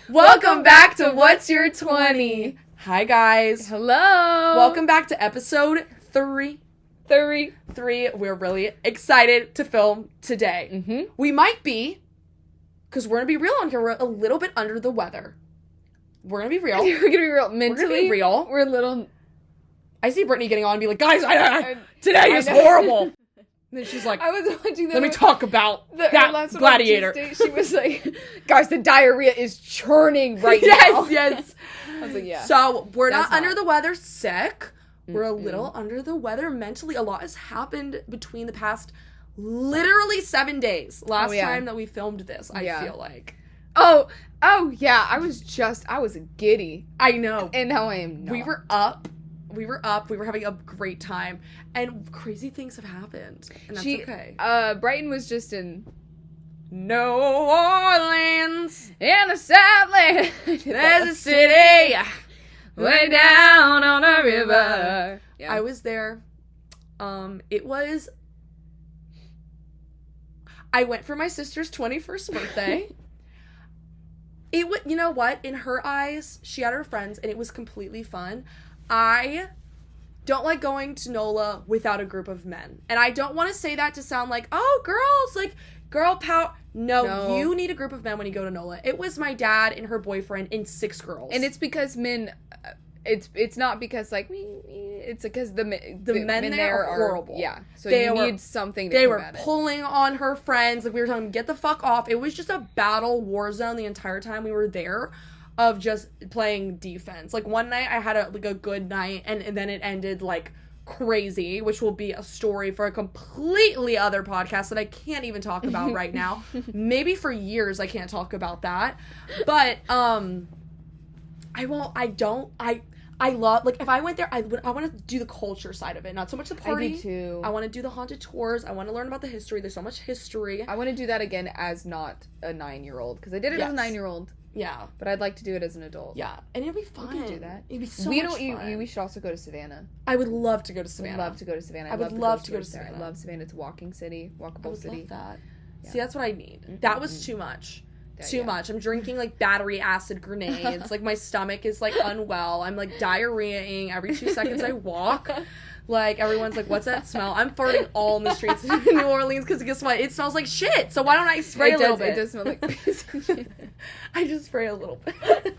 Welcome back to What's Your 20? Hi, guys. Hello. Welcome back to episode 3. We're really excited to film today. Mm-hmm. We might be, because we're going to be real on here, we're a little bit under the weather. We're going to be real. We're going to be real. Mentally, we're going to be real. We're a little... I see Brittany getting on and be like, guys, today is horrible. And then she's like, I was watching that. let me talk about that gladiator. She was like, guys, the diarrhea is churning right now. Yes. I was like, yeah. So we're That's not under hot. the weather sick. We're a little under the weather mentally. A lot has happened between the past literally 7 days. Last time that we filmed this, I feel like. Oh, yeah. I was giddy. I know. And now I am not. We were up. We were having a great time. And crazy things have happened. And that's okay. Brighton was just in New Orleans. in the Southland. There's a city way down on a river. Yeah. I was there. It was... I went for my sister's 21st birthday. You know what? In her eyes, she had her friends, and it was completely fun. I don't like going to NOLA without a group of men. And I don't want to say that to sound like, oh, girls, like, girl power. No, you need a group of men when you go to NOLA. It was my dad and her boyfriend and 6 girls. And it's because men... It's not because, like, it's because the men there are horrible. Yeah. So you need something to combat it. They were pulling on her friends. Like, we were telling them, get the fuck off. It was just a battle war zone the entire time we were there of just playing defense. Like, one night I had a good night, and then it ended, like, crazy, which will be a story for a completely other podcast that I can't even talk about right now. Maybe for years I can't talk about that. But, I love, like, if I went there, I want to do the culture side of it, not so much the party. I do too. I want to do the haunted tours. I want to learn about the history. There's so much history. I want to do that again as not a 9-year-old, because I did it as a 9-year-old. Yeah. But I'd like to do it as an adult. Yeah. And it'd be fun. We can do that. It'd be so much fun. We should also go to Savannah. I would love to go to Savannah. I would love to go to Savannah. I would love to go to Savannah. I love Savannah. It's a walkable city. I would love that. Yeah. See, that's what I need. Mm-hmm. That was too much. Too much. I'm drinking, like, battery acid grenades. Like, my stomach is, like, unwell. I'm, like, diarrheaing every 2 seconds I walk. Like, everyone's like, what's that smell? I'm farting all in the streets of New Orleans because guess what? It smells like shit. So why don't I spray a little bit? It does smell like piss of shit. I just spray a little bit.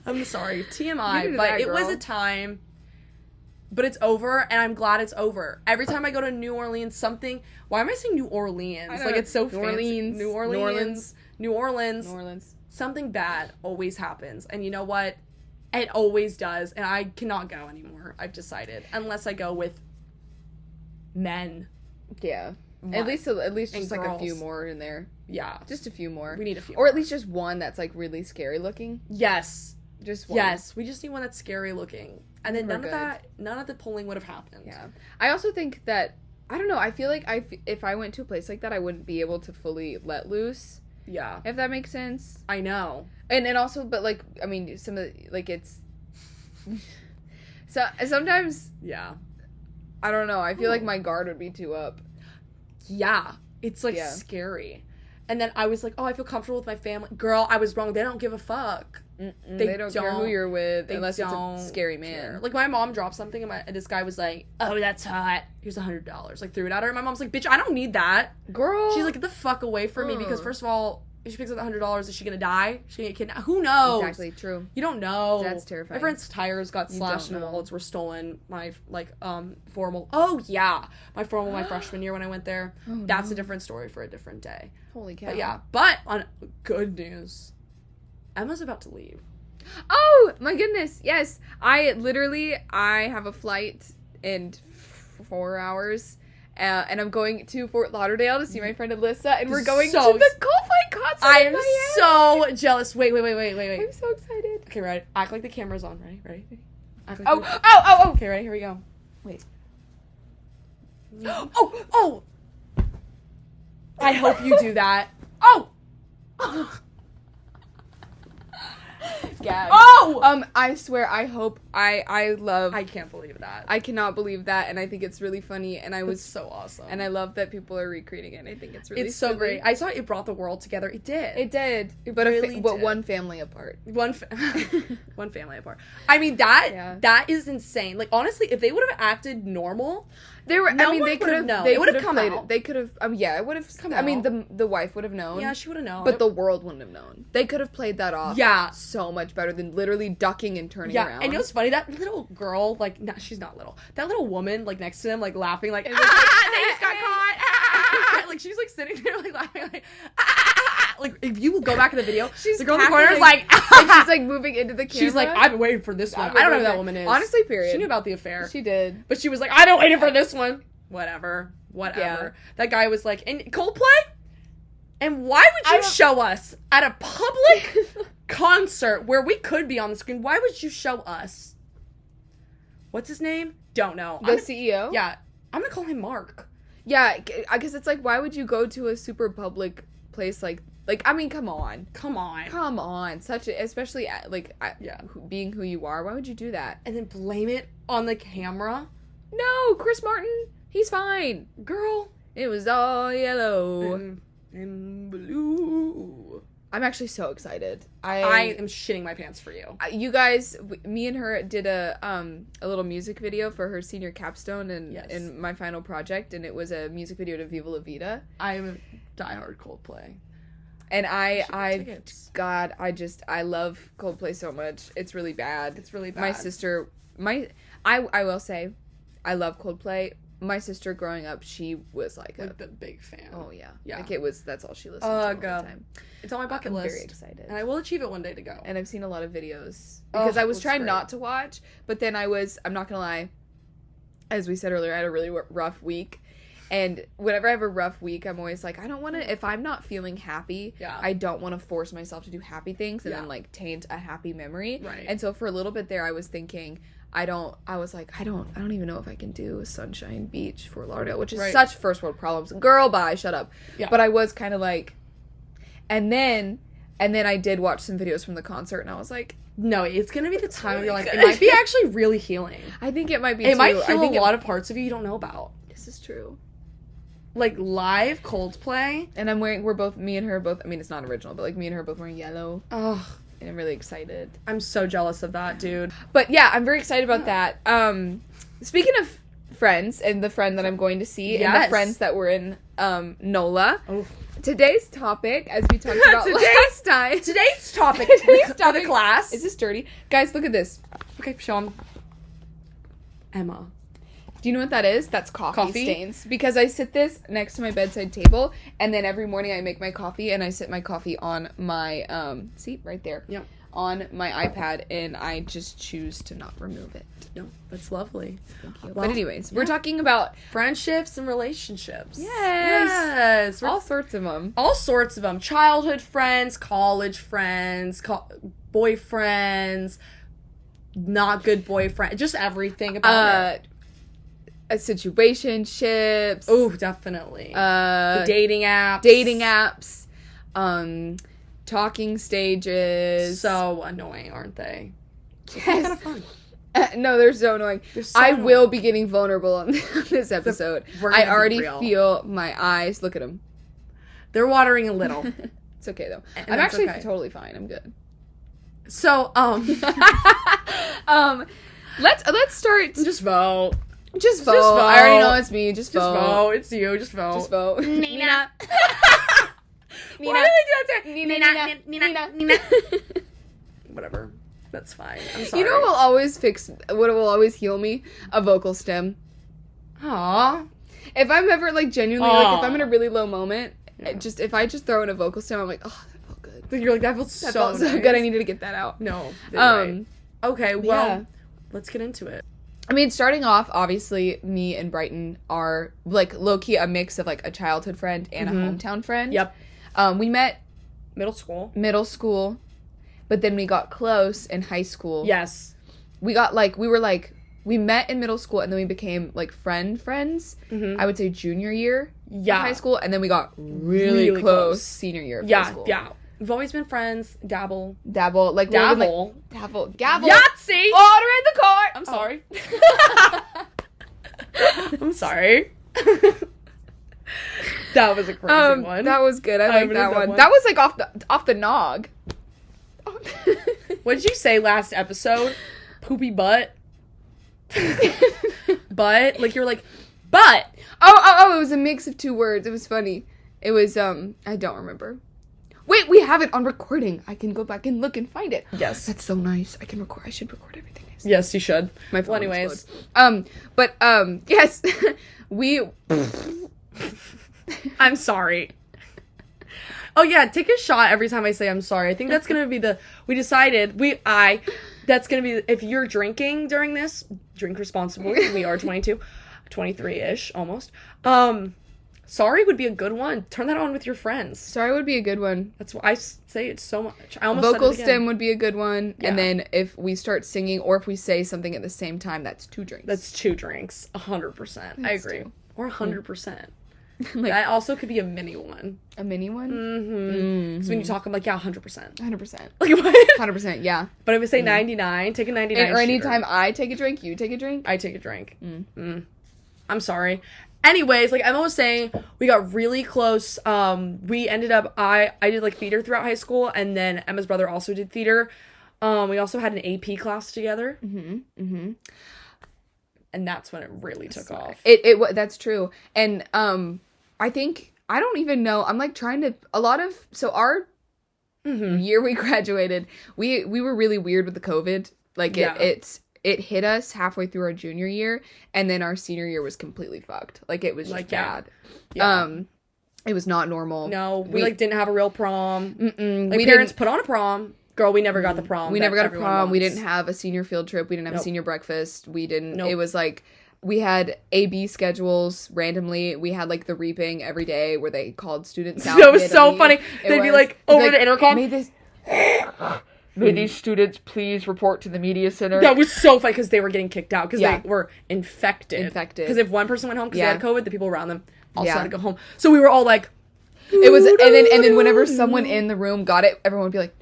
I'm sorry. TMI. But it was a time. But it's over, and I'm glad it's over. Every time I go to New Orleans, something... Why am I saying New Orleans? Like, it's so fancy. New Orleans. Something bad always happens. And you know what? It always does. And I cannot go anymore, I've decided. Unless I go with men. Yeah. At least just, like, a few more in there. Yeah. Just a few more. We need a few Or at least just one that's, like, really scary looking. Yes. Just one. Yes. We just need one that's scary looking. And then none of the pulling would have happened. Yeah. I also think that, I don't know, I feel like if I went to a place like that, I wouldn't be able to fully let loose. Yeah. If that makes sense. I know. And also, but, like, I mean, some of the, like, it's... so, sometimes... Yeah. I don't know, I feel like my guard would be too up. Yeah. It's, like, scary. And then I was like, oh, I feel comfortable with my family. Girl, I was wrong. They don't give a fuck. They don't care who you're with unless it's a scary man. Care. Like, my mom dropped something, and this guy was like, oh, that's hot. Here's $100. Like, threw it at her. And my mom's like, bitch, I don't need that. Girl. She's like, get the fuck away from me. Because, first of all, if she picks up the $100, is she gonna die? Is she gonna get kidnapped? Who knows? Exactly, true. You don't know. That's terrifying. My friend's tires got slashed and wallets were stolen. My, like, formal. Oh, yeah. My formal my freshman year when I went there. Oh, that's a different story for a different day. Holy cow. But yeah. But, on good news, Emma's about to leave. Oh, my goodness. Yes. I have a flight in 4 hours. And I'm going to Fort Lauderdale to see my friend Alyssa, and we're going to the Coldplay concert. I am so jealous. Wait. I'm so excited. Okay, ready? Act like the camera's on. Ready? Act like Oh. Okay, ready? Here we go. Wait. Oh. I hope you do that. Oh. Gag. Oh. No! I swear, I hope, I love... I can't believe that. I cannot believe that, and I think it's really funny, and I was... It's so awesome. And I love that people are recreating it, I think it's really It's so silly. great. I saw it brought the world together. It did. It did. But, really but did. one family apart. One family apart. I mean, that is insane. Like, honestly, if they would have acted normal... They were. No I mean, one they could have known. They It would would've have come played out. it. They could have. Yeah, it would have Come I mean, out. the wife would have known. Yeah, she would have known. But the world wouldn't have known. They could have played that off. Yeah. So much better than literally ducking and turning Yeah, around. and you know what's funny? That little girl, like, she's not little. That little woman, like, next to them, like, laughing, like, It they was like, just got caught. Like, she's, like, sitting there, like, laughing, like, like, if you go back in the video, She's the girl in the corner is cackling. like, And she's like moving into the camera. she's like, I've been waiting for this one. I don't know who that woman is. Honestly, period. She knew about the affair. She did. But she was like, I've been waiting for this one. Whatever. Yeah. That guy was like, and Coldplay? And why would you show us at a public concert where we could be on the screen? Why would you show us? What's his name? Don't know. The CEO? Yeah. I'm gonna call him Mark. Yeah, because it's like, why would you go to a super public place like, I mean, come on. Come on. Come on. Especially, Yeah. being who you are. Why would you do that? And then blame it on the camera? No, Chris Martin, he's fine. Girl. It was all yellow. And blue. I'm actually so excited. I am shitting my pants for you. You guys, me and her did a little music video for her senior capstone and my final project, and it was a music video to Viva La Vida. I'm diehard Coldplay. And I love Coldplay so much. It's really bad. It's really bad. My sister, I will say, I love Coldplay. My sister growing up, she was like the big fan. Oh yeah. Yeah. Like that's all she listened to all the time. It's on my bucket list. I'm very excited. And I will achieve it one day to go. And I've seen a lot of videos. Because I was trying great. not to watch, but then I'm not gonna lie, as we said earlier, I had a really rough week. And whenever I have a rough week, I'm always like, I don't want to, if I'm not feeling happy, I don't want to force myself to do happy things and then like taint a happy memory. Right. And so for a little bit there, I was thinking, I don't even know if I can do a Sunshine Beach Fort Lauderdale, which is such first world problems. Girl, bye, shut up. Yeah. But I was kind of like, and then I did watch some videos from the concert and I was like, no, it's going to be the time of your life. It might be actually really healing. I think it might be It might heal a lot of parts of you don't know about. This is true. Like live Coldplay. And me and her both, I mean, it's not original, but like me and her both wearing yellow. Oh. And I'm really excited. I'm so jealous of that, dude. But yeah, I'm very excited about that. Speaking of friends and the friend that I'm going to see and the friends that were in NOLA. Oh. Today's topic, as we talked about last time. Today's topic for the class. Is this dirty? Guys, look at this. Okay, show them. Emma. Do you know what that is? That's coffee stains. Because I sit this next to my bedside table, and then every morning I make my coffee, and I sit my coffee on my, seat right there. Yep. On my iPad, and I just choose to not remove it. No, that's lovely. Thank you. Well, but anyways, we're talking about friendships and relationships. Yes. All sorts of them. All sorts of them. Childhood friends, college friends, boyfriends, not good boyfriend, just everything about it. Situationships. Oh, definitely. The dating apps. Talking stages. So annoying, aren't they? Yes. Kind of fun. No, they're so annoying. Annoying. Will be getting vulnerable on this episode. I already feel my eyes. Look at them. They're watering a little. It's okay though. I'm actually totally fine. I'm good. So, let's start. Just vote. Just vote. I already know it's me. Just vote. Just vote. It's you. Just vote. Just vote. Nina. Nina. Why did we do that to Nina. Whatever. That's fine. I'm sorry. You know what will always heal me? A vocal stem. Aww. If I'm ever, like, genuinely, like, if I'm in a really low moment, if I just throw in a vocal stem, I'm like, oh, that felt good. Then you're like, that felt so good. I needed to get that out. No. Right. Okay, well, let's get into it. I mean, starting off, obviously, me and Brighton are, like, low-key a mix of, like, a childhood friend and a hometown friend. Yep. We met... Middle school. But then we got close in high school. Yes. We met in middle school, and then we became, like, friends. Mm-hmm. I would say junior year of high school, and then we got really close senior year of high school. Yeah. We've always been friends. Dabble. Dabble. Like, Dabble. Dabble. Gavel. Yahtzee! Order in the car! I'm sorry. I'm sorry. That was a crazy one. That was good. I like that one. one. That was like off the nog. What did you say last episode? Poopy butt? Butt? Like, you're like, butt! Oh, it was a mix of two words. It was funny. It was, I don't remember. Wait, we have it on recording. I can go back and look and find it. Yes. That's so nice. I should record everything. Yes, you should. My phone Well, anyways. Yes. We... I'm sorry. Oh, yeah, take a shot every time I say I'm sorry. I think that's going to be that's going to be, if you're drinking during this, drink responsibly. We are 22, 23-ish, almost. Sorry would be a good one. Turn that on with your friends. Sorry would be a good one. That's why I say it so much. I almost Vocal said it again. stem would be a good one. Yeah. And then if we start singing or if we say something at the same time, that's 2 drinks. That's 2 drinks. 100%. I agree. 2. Or 100%. Like, that also could be a mini one. A mini one? Mm-hmm. Because when you talk, I'm like, yeah, 100%. 100%. Like, what? 100%, yeah. But if I say 99, take a 99. Or anytime I take a drink, you take a drink? I take a drink. I'm sorry. Anyways, like Emma was saying, we got really close. We ended up, I did like theater throughout high school, and then Emma's brother also did theater. We also had an AP class together. And that's when it really took off. It that's true. And I think, I don't even know, I'm like trying to, our year we graduated, we were really weird with the COVID. Like it hit us halfway through our junior year, and then our senior year was completely fucked. Like, it was just bad. Yeah. It was not normal. No, we like didn't have a real prom. Like, we parents put on a prom. Girl, we never got the prom. We never got a prom. We didn't have a senior field trip. We didn't have a senior breakfast. We didn't. It was like, we had A-B schedules randomly. We had like the reaping every day where they called students out. That was so funny. They'd be like, over the intercom. May these students please report to the media center. That was so funny because they were getting kicked out because they were infected. Because if one person went home because they had COVID, the people around them also had to go home. So we were all like, it was, and then whenever someone in the room got it, everyone would be like,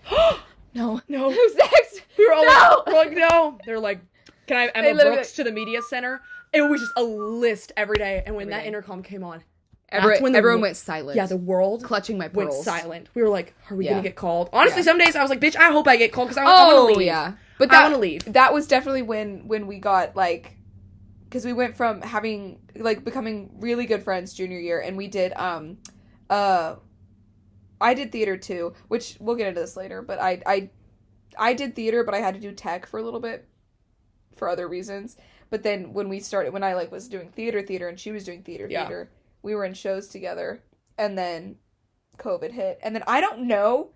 no. Who's next? We were all like, no. They're like, can I have Emma Brooks to the media center? It was just a list every day. And when that intercom came on, everyone went silent. Yeah, the world clutching my pearls went silent. We were like, are we gonna get called? Honestly, some days I was like, bitch, I hope I get called because I want to leave. Yeah, but I want to leave. That was definitely when we got like, because we went from having like becoming really good friends junior year, and we did I did theater too, which we'll get into this later. But I did theater, but I had to do tech for a little bit for other reasons. But then when I like was doing theater, and she was doing theater. We were in shows together, and then COVID hit. And then I don't know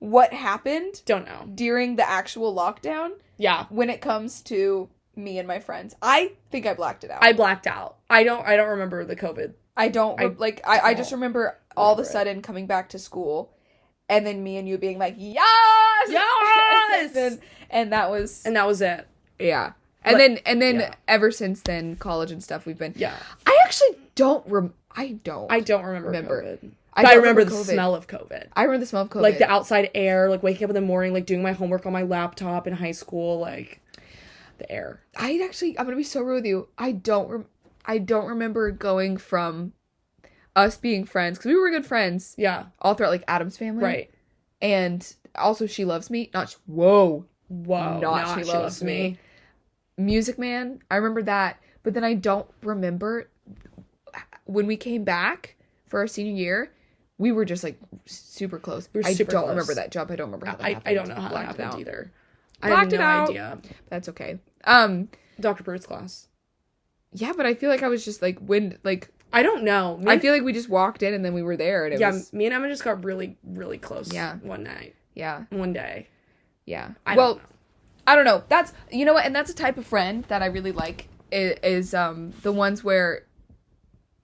what happened. Don't know. During the actual lockdown. Yeah. When it comes to me and my friends. I think I blacked it out. I blacked out. I don't remember the COVID. I just remember all of a sudden coming back to school, and then me and you being like, yes! Yes! and that was it. Yeah. And then ever since then, college and stuff, we've been. Yeah. I actually don't remember COVID. I remember the smell of COVID. I remember the smell of COVID. Like the outside air, like waking up in the morning, like doing my homework on my laptop in high school, like the air. I'm gonna be so real with you. I don't remember going from us being friends, because we were good friends. Yeah. All throughout like Adam's family. Right. And also She Loves Me. Not She Loves Me. Music Man, I remember that, but then I don't remember when we came back for our senior year. We were just like super close. I don't remember that jump. I don't remember how that happened. I don't know how that happened either. I have no idea. That's okay. Dr. Bird's class. Yeah, but I feel like I was just like I don't know. I feel like we just walked in and then we were there, and it was... me and Emma just got really, really close. Yeah. One night. Yeah. One day. Yeah. I don't know. I don't know. That's, you know what, and that's a type of friend that I really like, is the ones where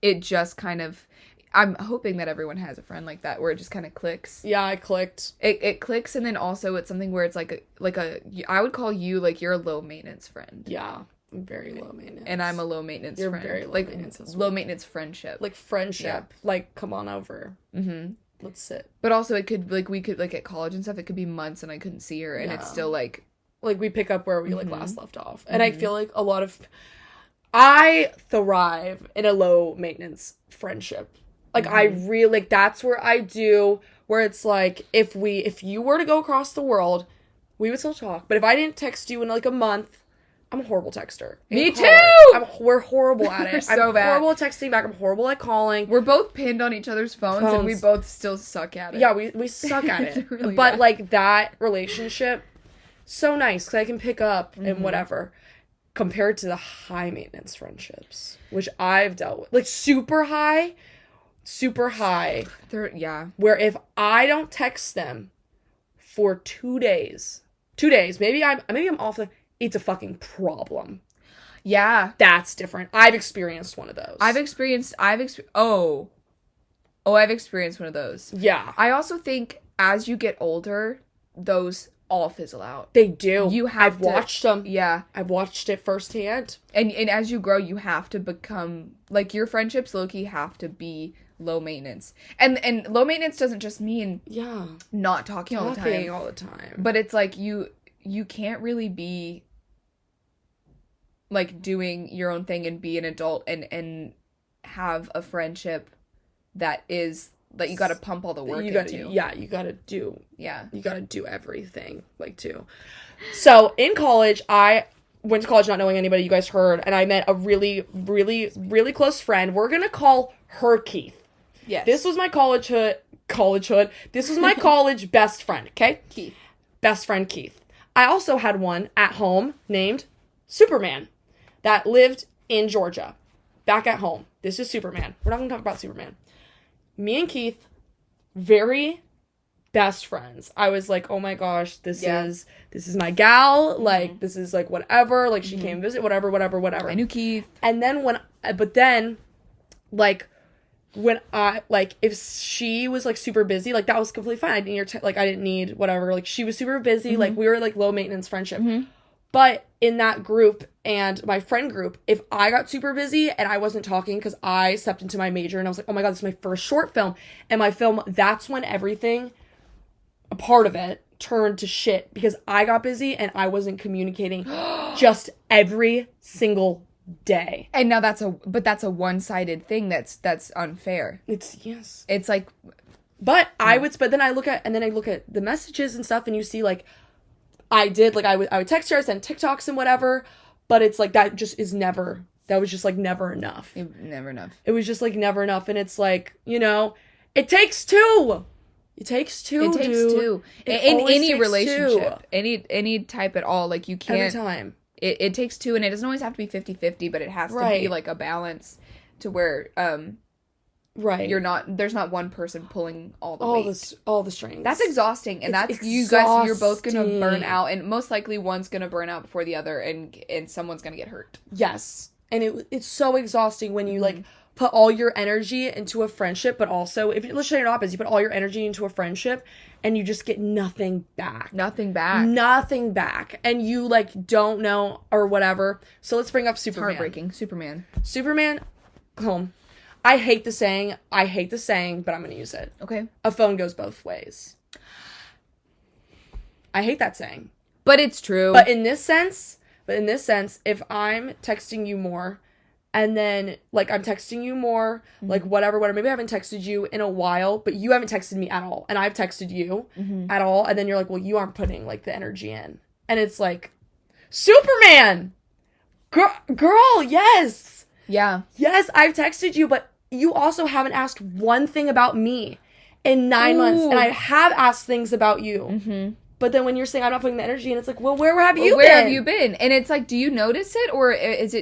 it just kind of, I'm hoping that everyone has a friend like that, where it just kind of clicks. Yeah, it clicked. It clicks, and then also it's something where it's like a I would call you, like, you're a low maintenance friend. Yeah, I'm very low maintenance. And I'm a low maintenance friend. You're very low like, maintenance as well. Low maintenance friendship. Like friendship. Yeah. Like, come on over. Mm-hmm. let's sit. But also it could, like, we could, like, at college and stuff, it could be months and I couldn't see her, and it's still, like we pick up where we, like, last left off. And I feel like I thrive in a low-maintenance friendship. Like, I really, like, that's where it's, like, if you were to go across the world, we would still talk. But if I didn't text you in, like, a month, I'm a horrible texter. Me too! We're horrible at it. So I'm bad. horrible at texting back. I'm horrible at calling. We're both pinned on each other's phones. And we both still suck at it. Yeah, we suck at it. Really but, bad. like, that relationship, so nice, because I can pick up and whatever. Compared to the high maintenance friendships, which I've dealt with. Like, super high. Where if I don't text them for 2 days, maybe I'm off it's a fucking problem. Yeah. That's different. I've experienced one of those. I've experienced one of those. Yeah. I also think as you get older, those all fizzle out. They do. I've watched them. Yeah. I've watched it firsthand. And as you grow, you have to become, like, your friendships, low-key, have to be low maintenance. And low maintenance doesn't just mean not talking all the time. But it's like you can't really be, like, doing your own thing and be an adult and have a friendship that is, like, you gotta pump all the work into. Yeah, you gotta do. Yeah. You gotta do everything, like, too. So, in college, I went to college not knowing anybody, you guys heard, and I met a really, really, really close friend. We're gonna call her Keith. Yes. This was my collegehood. This was my college best friend, okay? Keith. Best friend Keith. I also had one at home named Superman that lived in Georgia. Back at home. This is Superman. We're not gonna talk about Superman. Me and Keith, very best friends. I was like, oh my gosh, this is my gal. Like, this is, like, whatever. Like, she came visit, whatever. I knew Keith. And then when I, like, if she was, like, super busy, like, that was completely fine. I didn't need whatever. Like, she was super busy. Like, we were, like, low maintenance friendship. But in that group and my friend group, if I got super busy and I wasn't talking because I stepped into my major and I was like, oh my God, this is my first short film. And my film, that's when everything, a part of it, turned to shit because I got busy and I wasn't communicating just every single day. And now that's a one-sided thing that's unfair. It's like, but then I look at the messages and stuff and you see, like, I would text her, I send TikToks and whatever, but it's like that was just like never enough. Never enough. It was just like never enough. And it's like, you know, it takes two. It takes two. It takes two. In any relationship, any type at all, like, you can't. Every time. It takes two, and it doesn't always have to be 50-50, but it has to be, like, a balance to where, right. There's not one person pulling all the weight. All the strings. That's exhausting. And that's exhausting. You guys, you're both going to burn out. And most likely one's going to burn out before the other and someone's going to get hurt. Yes. And it's so exhausting when you, like, put all your energy into a friendship, but also, let's say you're not busy, you put all your energy into a friendship and you just get nothing back. Nothing back. And you, like, don't know or whatever. So let's bring up Superman. It's heartbreaking. Superman, home. I hate the saying, but I'm going to use it. Okay. A phone goes both ways. I hate that saying. But it's true. But in this sense, if I'm texting you more, and then, like, I'm texting you more, like, whatever, maybe I haven't texted you in a while, but you haven't texted me at all, and I've texted you at all, and then you're like, well, you aren't putting, like, the energy in. And it's like, Superman! Girl, yes! Yeah. Yes, I've texted you, but you also haven't asked one thing about me in 9 months. And I have asked things about you. But then when you're saying I'm not putting the energy in, it's like, well, where have you been? Where have you been? And it's like, do you notice it? Or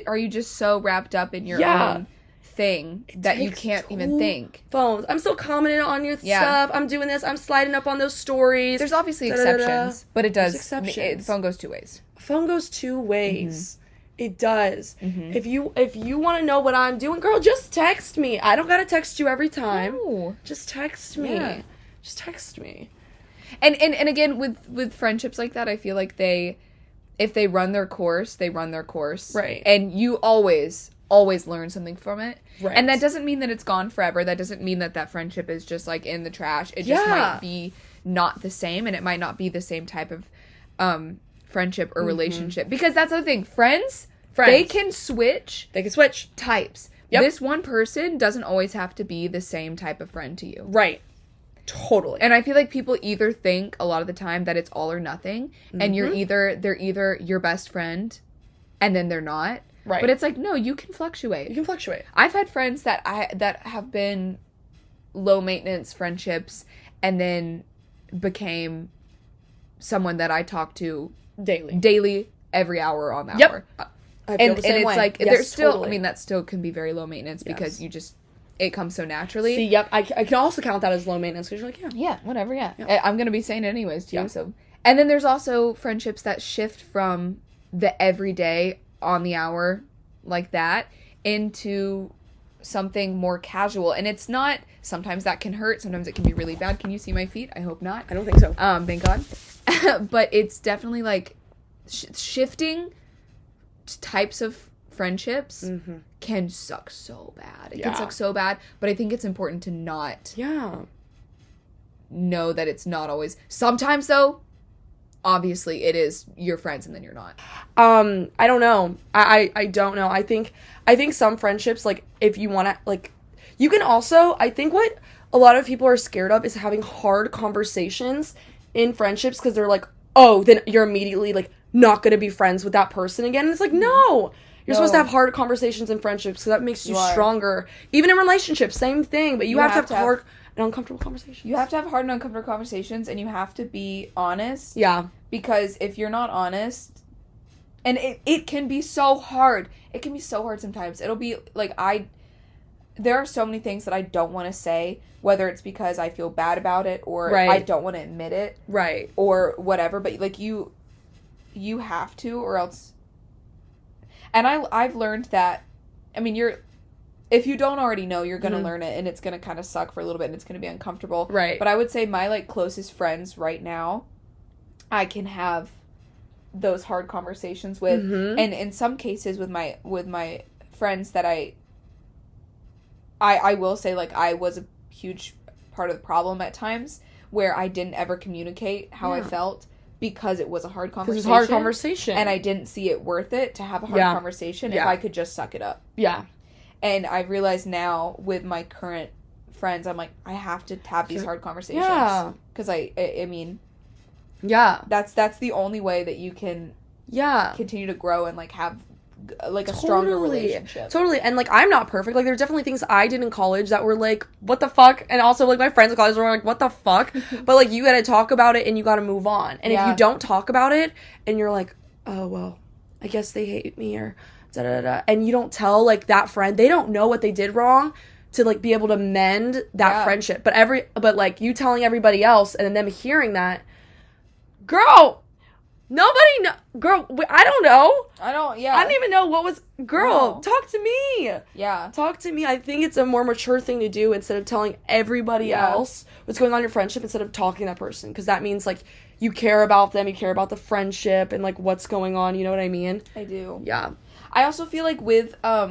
are you just so wrapped up in your own thing that you can't even think? Phones. I'm still commenting on your stuff. I'm doing this. I'm sliding up on those stories. There's obviously exceptions. But it does. Exceptions. The phone goes two ways. Phone goes two ways. It does. If you want to know what I'm doing, girl, just text me. I don't gotta text you every time. No. Just text me. Yeah. Just text me. And again, with friendships like that, I feel like if they run their course, they run their course. Right. And you always always learn something from it. Right. And that doesn't mean that it's gone forever. That doesn't mean that friendship is just, like, in the trash. It just might be not the same, and it might not be the same type of friendship or relationship. Because that's the thing. Friends, they can switch. They can switch. Types. Yep. This one person doesn't always have to be the same type of friend to you. Right. Totally. And I feel like people either think a lot of the time that it's all or nothing, and they're either your best friend, and then they're not. Right. But it's like, no, you can fluctuate. You can fluctuate. I've had friends that have been low maintenance friendships, and then became someone that I talk to daily, every hour on the hour. Yep. I feel and the same it's way. like Yes, there's still, totally. I mean, that still can be very low maintenance because it comes so naturally. See, yep, I can also count that as low maintenance because you're like, yeah, whatever, yeah. I'm gonna be saying it anyways too. Yeah. So, and then there's also friendships that shift from the everyday on the hour like that into something more casual, and it's not. Sometimes that can hurt. Sometimes it can be really bad. Can you see my feet? I hope not. I don't think so. Thank God. But it's definitely like shifting types of friendships can suck so bad. It can suck so bad, but I think it's important to not know that it's not always. Sometimes though, obviously it is your friends and then you're not. I don't know. I don't know. I think some friendships, like, if you want to, like, you can also, I think what a lot of people are scared of is having hard conversations in friendships because they're like, oh, then you're immediately, like, not going to be friends with that person again. And it's like, no. You're supposed to have hard conversations in friendships because that makes you stronger. Even in relationships, same thing. But you have to have hard and uncomfortable conversations. You have to have hard and uncomfortable conversations, and you have to be honest. Yeah. Because if you're not honest, and it can be so hard. It can be so hard sometimes. It'll be, like, there are so many things that I don't want to say, whether it's because I feel bad about it or I don't want to admit it. Right. Or whatever. But, like, you have to, or else. And I've learned that, I mean, if you don't already know, you're going to learn it, and it's going to kind of suck for a little bit, and it's going to be uncomfortable. Right. But I would say my, like, closest friends right now, I can have those hard conversations with. And in some cases with my friends that I will say, like, I was a huge part of the problem at times, where I didn't ever communicate how I felt. Because it was a hard conversation. It was a hard conversation. And I didn't see it worth it to have a hard conversation if I could just suck it up. Yeah. And I realize now with my current friends, I'm like, I have to have these hard conversations. Yeah. Because I mean... Yeah. That's the only way that you can continue to grow and, like, have... like, a stronger relationship. Totally. And, like, I'm not perfect. Like, there are definitely things I did in college that were like, what the fuck? And also, like, my friends in college were like, what the fuck? But, like, you gotta talk about it and you gotta move on. And if you don't talk about it and you're like, oh, well, I guess they hate me or da-da-da, and you don't tell, like, that friend, they don't know what they did wrong to, like, be able to mend that friendship. But, like, you telling everybody else and then them hearing that, girl... Nobody know. Girl, I don't know. I don't even know what was... Girl, talk to me. Yeah. Talk to me. I think it's a more mature thing to do instead of telling everybody else what's going on in your friendship instead of talking to that person. Because that means, like, you care about them, you care about the friendship and, like, what's going on. You know what I mean? I do. Yeah. I also feel like with, at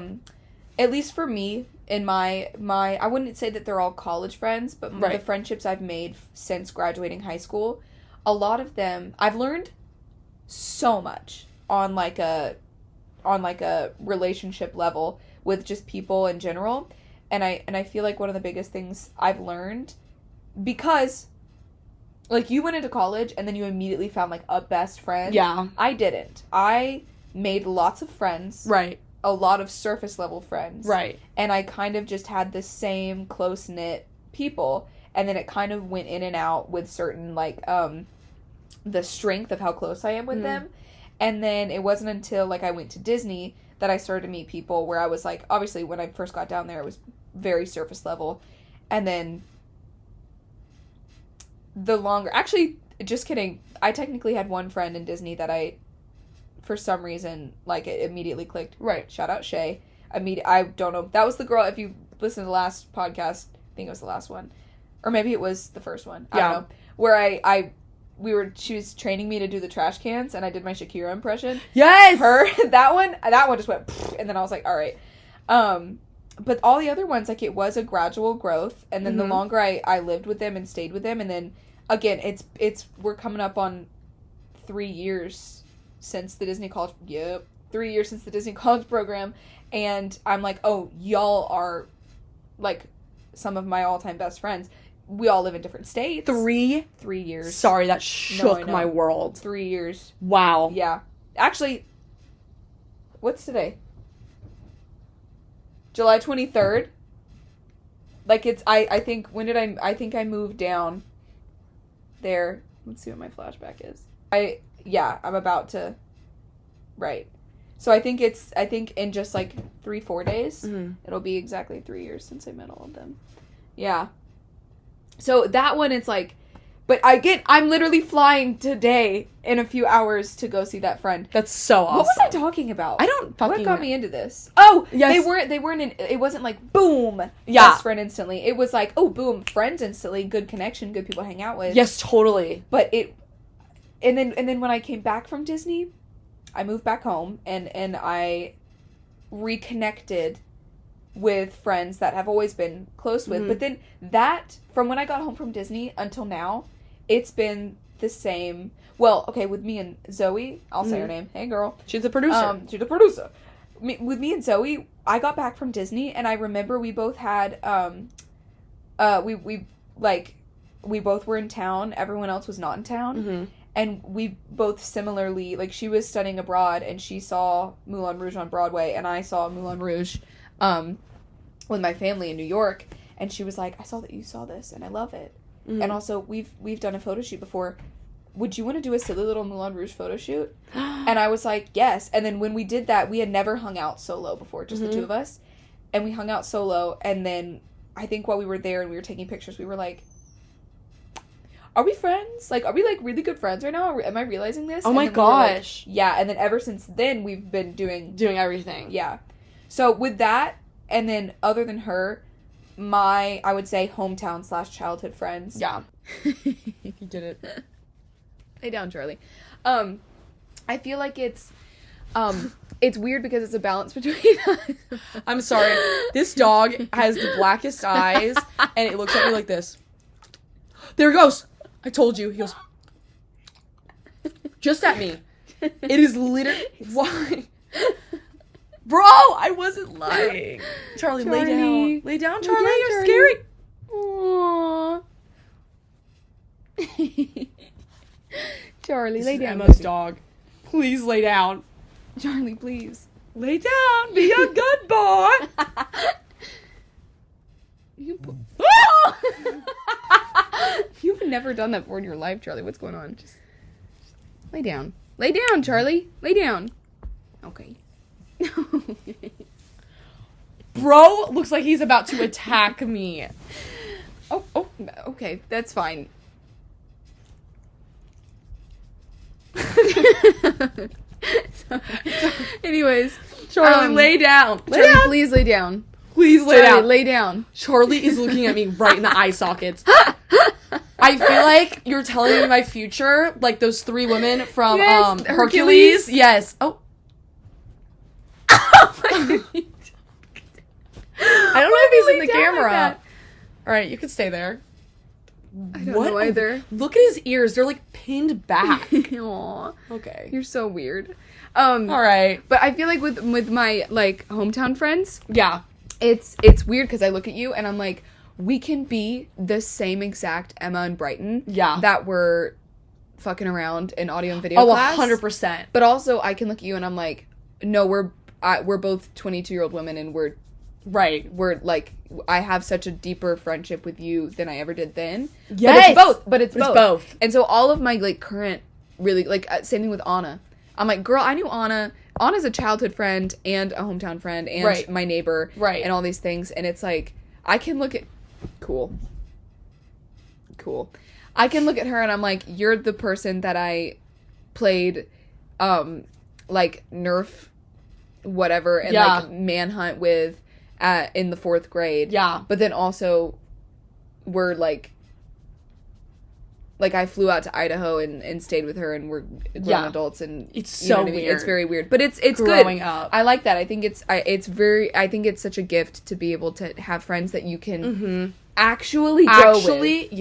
least for me, in my I wouldn't say that they're all college friends, but the friendships I've made since graduating high school, a lot of them, I've learned... so much on like a relationship level with just people in general, and I feel like one of the biggest things I've learned, because like you went into college and then you immediately found like a best friend. Yeah. I didn't. I made lots of friends. Right. A lot of surface level friends. Right. And I kind of just had the same close knit people, and then it kind of went in and out with certain like the strength of how close I am with them. And then it wasn't until, like, I went to Disney that I started to meet people where I was, like, obviously, when I first got down there, it was very surface level. And then actually, just kidding, I technically had one friend in Disney that I, for some reason, like, it immediately clicked. Right. Shout out Shay. I don't know. That was the girl, if you listen to the last podcast, I think it was the last one. Or maybe it was the first one. I don't know. Where she was training me to do the trash cans, and I did my Shakira impression. Yes! That one just went, and then I was like, all right. But all the other ones, like, it was a gradual growth, and then the longer I lived with them and stayed with them, and then, again, we're coming up on 3 years since the Disney College, 3 years since the Disney College program, and I'm like, oh, y'all are, like, some of my all-time best friends. We all live in different states. 3 years. Sorry, that shook my world. 3 years. Wow. Yeah. Actually, what's today? July 23rd. Like, it's, I think, I think I moved down there. Let's see what my flashback is. I'm about to, right. So I think in just, like, 3-4 days, it'll be exactly 3 years since I met all of them. Yeah. So that one, it's like, but I'm literally flying today in a few hours to go see that friend. That's so awesome. What was I talking about? I don't fucking... What got me into this? Oh, yes. They weren't it wasn't like, boom, best friend instantly. It was like, oh, boom, friends instantly, good connection, good people to hang out with. Yes, totally. But and then when I came back from Disney, I moved back home, and I reconnected with friends that have always been close with. But then from when I got home from Disney until now, it's been the same. Well, okay, with me and Zoe, I'll say her name. Hey, girl. She's the producer. With me and Zoe, I got back from Disney, and I remember we both had, we both were in town. Everyone else was not in town. And we both similarly, like, she was studying abroad, and she saw Moulin Rouge on Broadway, and I saw Moulin Rouge, with my family in New York. And she was like, I saw that you saw this, and I love it. And also, we've done a photo shoot before. Would you want to do a silly little Moulin Rouge photo shoot? And I was like, yes. And then when we did that, we had never hung out solo before, just the two of us. And we hung out solo, and then I think while we were there and we were taking pictures, we were like, are we friends? Like, are we, like, really good friends right now? Am I realizing this? Oh my gosh. Like, yeah, and then ever since then, we've been doing everything. Yeah. So with that, and then other than her, I would say hometown / childhood friends. Yeah. You did it. Lay down, Charlie. I feel like it's weird because it's a balance between us. I'm sorry. This dog has the blackest eyes, and it looks at me like this. There it goes. I told you. He goes, just at me. It is literally, why? Bro, I wasn't lying. Charlie, lay down. Lay down, Charlie. You're scary. Aww. Charlie, lay down. Emma's dog. Please lay down. Charlie, please. Lay down. Be a good boy. You've never done that before in your life, Charlie. What's going on? Just lay down. Lay down, Charlie. Lay down. Okay. Bro looks like he's about to attack me. Oh, okay. That's fine. Anyways, Charlie, lay down. Charlie, please lay down. Please lay Charlie, down. lay down. Charlie is looking at me right in the eye sockets. I feel like you're telling me my future, like those 3 women from Hercules. Yes. Oh. I don't know if he's in the camera. Like all right, you can stay there. I don't know either. Look at his ears; they're like pinned back. Aww. Okay, you're so weird. All right, but I feel like with my like hometown friends, yeah, it's weird because I look at you and I'm like, we can be the same exact Emma and Brighton, that were fucking around in audio and video class. 100%. But also, I can look at you and I'm like, no, we're both 22-year-old women, and we're like, I have such a deeper friendship with you than I ever did then. Yes! But it's both. And so all of my, like, current, really, like, same thing with Anna. I'm like, girl, I knew Anna. Anna's a childhood friend and a hometown friend and my neighbor. Right. And all these things. And it's like, I can look at... Cool. I can look at her and I'm like, you're the person that I played, like, Nerf whatever and, like, Manhunt with in the 4th grade. Yeah. But then also we're, like, like I flew out to Idaho and stayed with her, and we're grown adults, and it's so weird. It's very weird, but it's growing good. Up. I like that. I think it's such a gift to be able to have friends that you can actually grow with.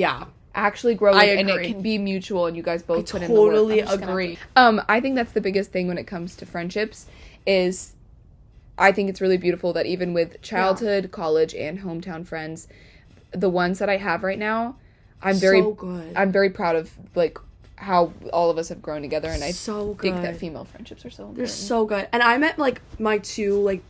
Actually grow with, and it can be mutual, and you guys both put in the work. Totally agree. I think that's the biggest thing when it comes to friendships is I think it's really beautiful that even with childhood, college, and hometown friends, the ones that I have right now, I'm very proud of, like, how all of us have grown together, and I think that female friendships are so important. They're so good. And I met, like, my two, like,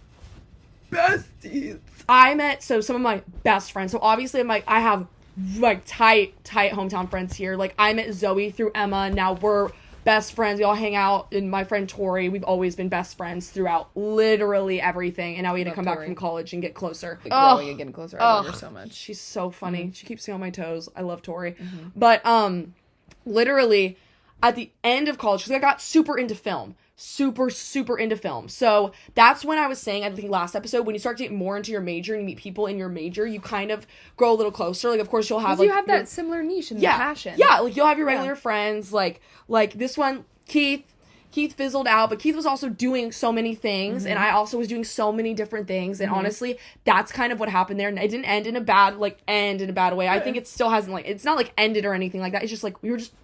besties. I met, some of my best friends. So, obviously, I have, like, tight hometown friends here. Like, I met Zoe through Emma. Now we're best friends. We all hang out. And my friend Tori, we've always been best friends throughout literally everything. And now we had to come back from college and get closer. Growing and getting closer. I love her so much. She's so funny. She keeps me on my toes. I love Tori. But literally at the end of college, because I got super into film. Super into film. So that's when I was saying, I think last episode, when you start to get more into your major and you meet people in your major, you kind of grow a little closer. Like, of course, you'll have, like, you have that similar niche and passion. Yeah, like, you'll have your regular friends, like this one, Keith fizzled out, but Keith was also doing so many things, and I also was doing so many different things, and honestly, that's kind of what happened there, and it didn't end in a bad way. I think it still hasn't, like, it's not, like, ended or anything like that. It's just, like, we were just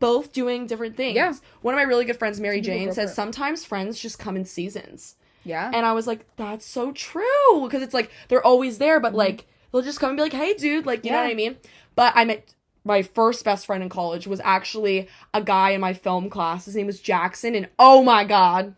both doing different things. Yeah. One of my really good friends, Mary Jane, says sometimes friends just come in seasons. Yeah. And I was like, that's so true. Because it's like, they're always there, but like, they'll just come and be like, hey, dude, like, you know what I mean? But I met my first best friend in college was actually a guy in my film class. His name was Jackson. And oh my God.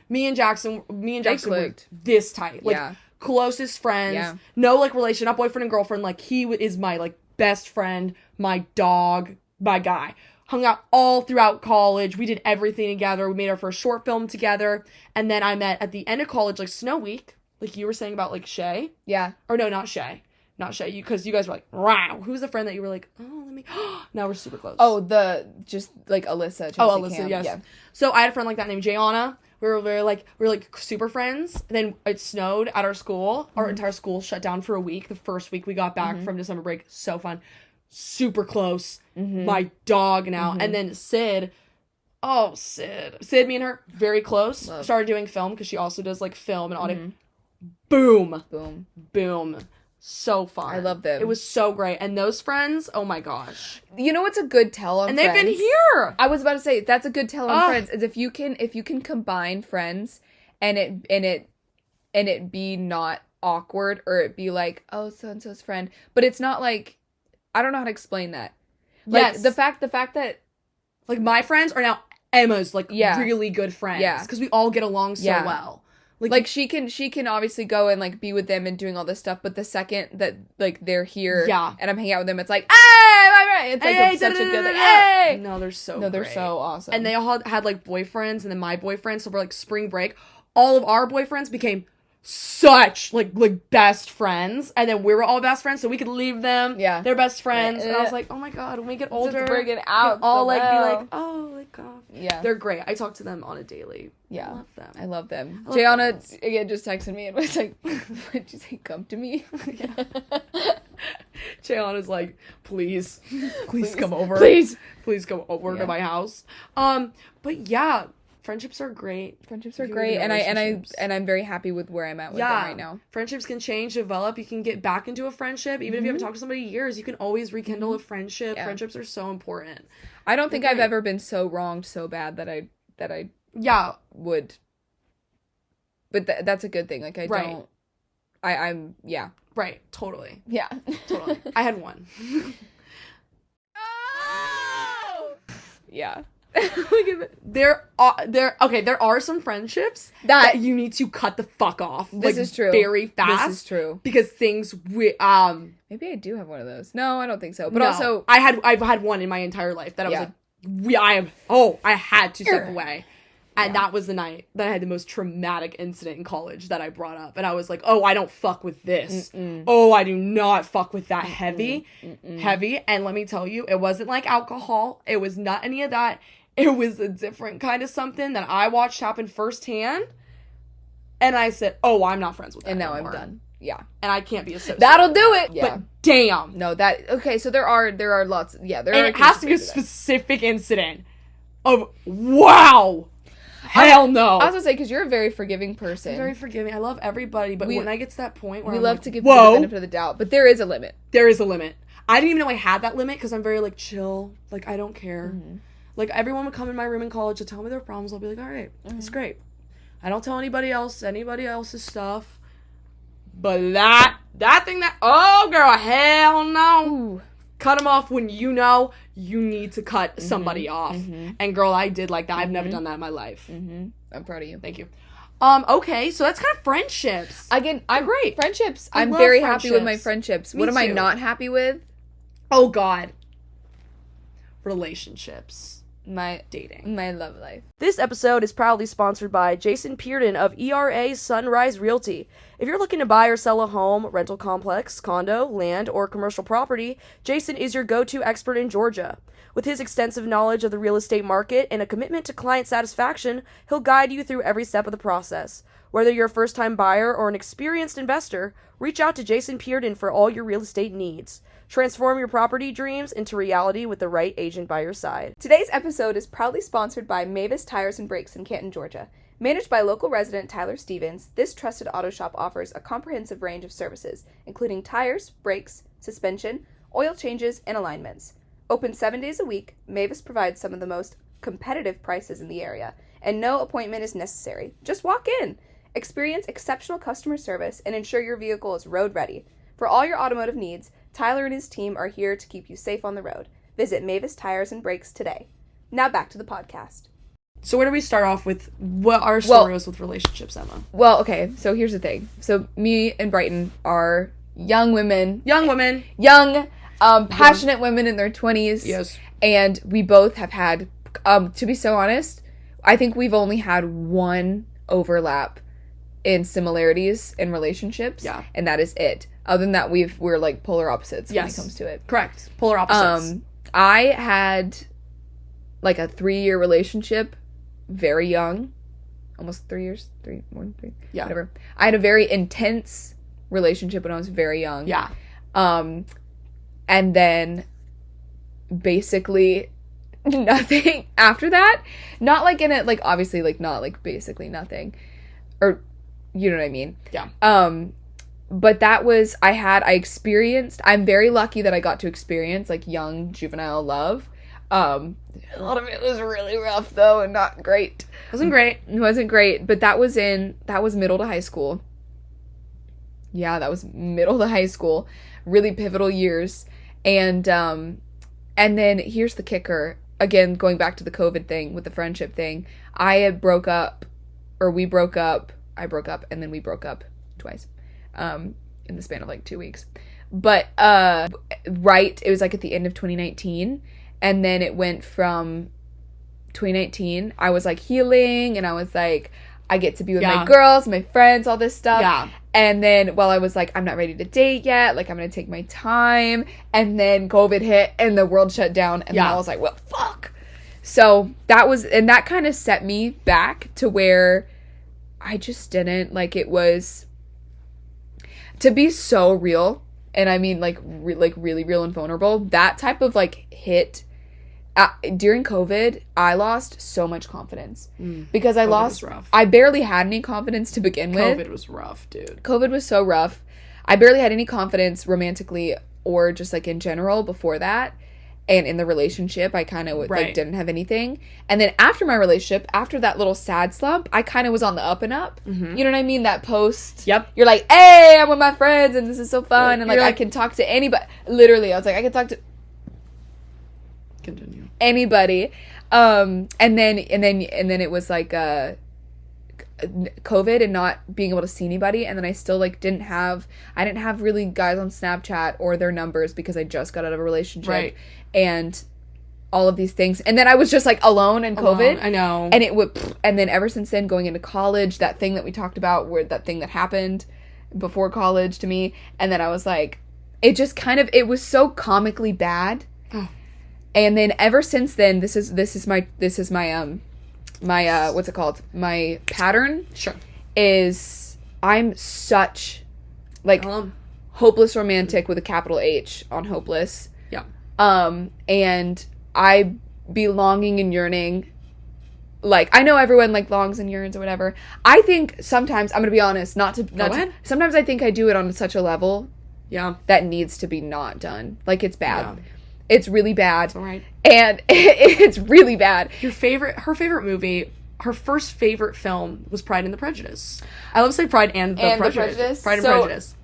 Me and Jackson were this tight. Like, closest friends. Yeah. No, like, relation, not boyfriend and girlfriend. Like, he is my, like, best friend, my dog, my guy. Hung out all throughout college. We did everything together. We made our first short film together. And then I met at the end of college, like, Snow Week. Like, you were saying about, like, Shay. Yeah. Or no, not Shay. Not Shay. Because you guys were like, wow. Who's the friend that you were like, oh, let me... Now we're super close. Oh, just, like, Alyssa. Alyssa, Cam. Yes. Yeah. So I had a friend like that named Jayana. We were super friends. And then it snowed at our school. Our entire school shut down for a week. The first week we got back from December break. So fun. Super close. My dog now. And then Sid, me and her, very close. Love. Started doing film because she also does, like, film and audio. Boom. So fun. I love them. It was so great. And those friends, oh my gosh. You know what's a good tell on friends? And they've been here. I was about to say, that's a good tell on friends, is if you can combine friends and it be not awkward, or it be like, oh, so-and-so's friend. But it's not like, I don't know how to explain that. Like, yes. The fact that, like, my friends are now Emma's, like, really good friends. Yeah. Because we all get along so well. Like, she can obviously go and, like, be with them and doing all this stuff, but the second that, like, they're here and I'm hanging out with them, it's like, hey, my friend! It's, like, it's such a good, like, hey! No, they're so they're so awesome. And they all had, like, boyfriends, and then my boyfriend, so for, like, spring break, all of our boyfriends became such like best friends, and then we were all best friends, so we could leave them. Yeah, they're best friends, and I was like, oh my God, when we get older, just bring it out, all like be like, oh, like, they're great. I talk to them on a daily. Yeah, I love them. Jayana again just texted me and was like, "Did you say come to me?" Jayana's like, please come over, please come over to my house. But yeah. Friendships are great. And I'm very happy with where I'm at with them right now. Friendships can change, develop. You can get back into a friendship. Even if you haven't talked to somebody in years, you can always rekindle a friendship. Yeah. Friendships are so important. I don't think I've ever been so wronged so bad that I would. But that's a good thing. Like, I'm Right. Totally. Yeah. Totally. I had one. Oh! Yeah. There are some friendships that you need to cut the fuck off. This is true. Very fast. This is true. Because things maybe I do have one of those. No, I don't think so. But also I've had one in my entire life that I was like, I had to step away. And that was the night that I had the most traumatic incident in college that I brought up. And I was like, oh, I don't fuck with this. Oh, I do not fuck with that heavy. And let me tell you, it wasn't like alcohol. It was not any of that. It was a different kind of something that I watched happen firsthand. And I said, oh, I'm not friends with that And now anymore. I'm done. Yeah. And I can't be associated. That'll do it. Yeah. But damn. No, okay, so there are lots, there And are it has to be a cases of that. specific incident of, wow, hell no. I was gonna say, because you're a very forgiving person. I'm very forgiving. I love everybody, but when I get to that point where we I'm love like, to give people the benefit of the doubt, but there is a limit. There is a limit. I didn't even know I had that limit because I'm very, like, chill. Like, I don't care. Mm-hmm. Like, everyone would come in my room in college to tell me their problems. I'll be like, all right, it's great. I don't tell anybody else's stuff. But that thing that, oh, girl, hell no. Ooh. Cut them off when you know you need to cut somebody off. Mm-hmm. And, girl, I did like that. I've never done that in my life. Mm-hmm. I'm proud of you. Thank you. Okay, so that's kind of friendships. Again, I'm great. Friendships. I'm very happy with my friendships. Me what am I too. not happy with? Oh, God. Relationships. My dating. My love life. This episode is proudly sponsored by Jason Pearden of ERA Sunrise Realty. If you're looking to buy or sell a home, rental complex, condo, land, or commercial property, Jason is your go-to expert in Georgia. With his extensive knowledge of the real estate market and a commitment to client satisfaction, he'll guide you through every step of the process. Whether you're a first-time buyer or an experienced investor, reach out to Jason Pearden for all your real estate needs. Transform your property dreams into reality with the right agent by your side. Today's episode is proudly sponsored by Mavis Tires and Brakes in Canton, Georgia. Managed by local resident Tyler Stevens, this trusted auto shop offers a comprehensive range of services, including tires, brakes, suspension, oil changes, and alignments. Open 7 days a week, Mavis provides some of the most competitive prices in the area, and no appointment is necessary. Just walk in. Experience exceptional customer service and ensure your vehicle is road ready. For all your automotive needs, Tyler and his team are here to keep you safe on the road. Visit Mavis Tires and Brakes today. Now back to the podcast. So where do we start off with what our story was with relationships, Emma? Well, okay, so here's the thing. So me and Brighton are young women. Young, passionate women in their 20s. Yes. And we both have had, to be so honest, I think we've only had one overlap in similarities in relationships. Yeah. And that is it. Other than that, we're like polar opposites when it comes to it. Correct. Polar opposites. I had like a 3-year relationship very young. Almost 3 years. More than 3. Yeah. Whatever. I had a very intense relationship when I was very young. Yeah. And then basically nothing after that. Not like in it, like obviously like not like basically nothing. Or you know what I mean? Yeah. But that was, I experienced, I'm very lucky that I got to experience, like, young, juvenile love. A lot of it was really rough, though, and not great. It wasn't great, but that was middle to high school. Yeah, that was middle to high school. Really pivotal years. And then, here's the kicker. Again, going back to the COVID thing, with the friendship thing. I broke up, and then we broke up twice. In the span of like 2 weeks. But, it was like at the end of 2019. And then it went from 2019, I was like healing and I was like, I get to be with my girls, my friends, all this stuff. Yeah. And then while I was like, I'm not ready to date yet, like I'm going to take my time. And then COVID hit and the world shut down. And then I was like, well, fuck. So that kind of set me back to where I just didn't, like it was... To be so real, and I mean, like really real and vulnerable, that type of, like, hit, during COVID, I lost so much confidence. Because I barely had any confidence to begin with. COVID was rough, dude. COVID was so rough. I barely had any confidence romantically or just, like, in general before that. And in the relationship, I kind of like didn't have anything. And then after my relationship, after that little sad slump, I kind of was on the up and up. Mm-hmm. You know what I mean? That post. Yep. You're like, hey, I'm with my friends and this is so fun. And like I can talk to anybody. Literally, I was like, I can talk to continue anybody. And then it was like COVID and not being able to see anybody, and then I still like didn't have really guys on Snapchat or their numbers because I just got out of a relationship and all of these things, and then I was just like alone in COVID. I know. And and then ever since then, going into college, that thing that we talked about, where that thing that happened before college to me, and then I was like, it just kind of, it was so comically bad. And then ever since then, this is my what's it called? My pattern Sure. is I'm such like hopeless romantic with a capital H on hopeless. Yeah. And I be longing and yearning. Like, I know everyone, like, longs and yearns or whatever. I think sometimes, I'm gonna be honest, sometimes I think I do it on such a level that needs to be not done. Like, it's bad. Yeah. It's really bad. It's all right. And it's really bad. Her favorite movie, her first favorite film was Pride and the Prejudice. I love to say Pride and the Prejudice. Pride and Prejudice.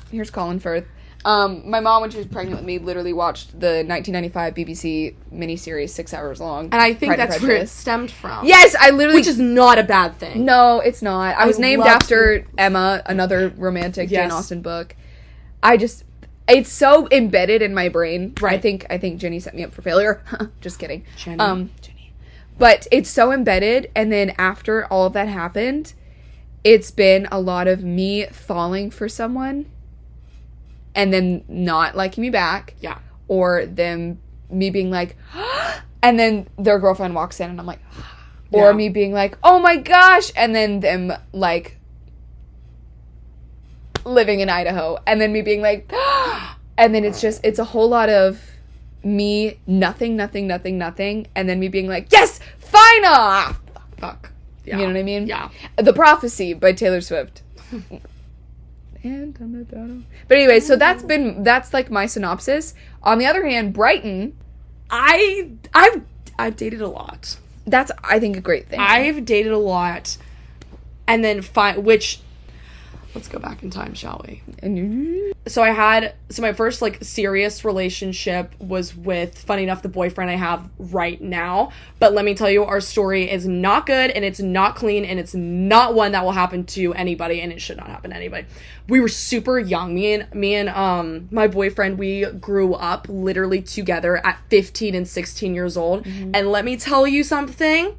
Here's Colin Firth. My mom, when she was pregnant with me, literally watched the 1995 BBC miniseries, 6 hours long. And I think that's where it stemmed from. Yes, I literally... Which is not a bad thing. No, it's not. I was named after Emma, another romantic Jane Austen book. It's so embedded in my brain. Right. I think Jenny set me up for failure. Just kidding. Jenny. But it's so embedded, and then after all of that happened, it's been a lot of me falling for someone and then not liking me back. Yeah. Or me being like, and then their girlfriend walks in and I'm like, or me being like, oh my gosh, and then them, like, living in Idaho, and then me being like, and then it's a whole lot of me nothing, and then me being like, yes, fine, fuck. Yeah. You know what I mean? Yeah. The Prophecy by Taylor Swift. But anyway, so that's like my synopsis. On the other hand, Brighton, I've dated a lot. That's, I think, a great thing. I've dated a lot, and then let's go back in time, shall we? So my first, like, serious relationship was with, funny enough, the boyfriend I have right now. But let me tell you, our story is not good, and it's not clean, and it's not one that will happen to anybody, and it should not happen to anybody. We were super young. Me and my boyfriend, we grew up literally together at 15 and 16 years old. Mm-hmm. And let me tell you something.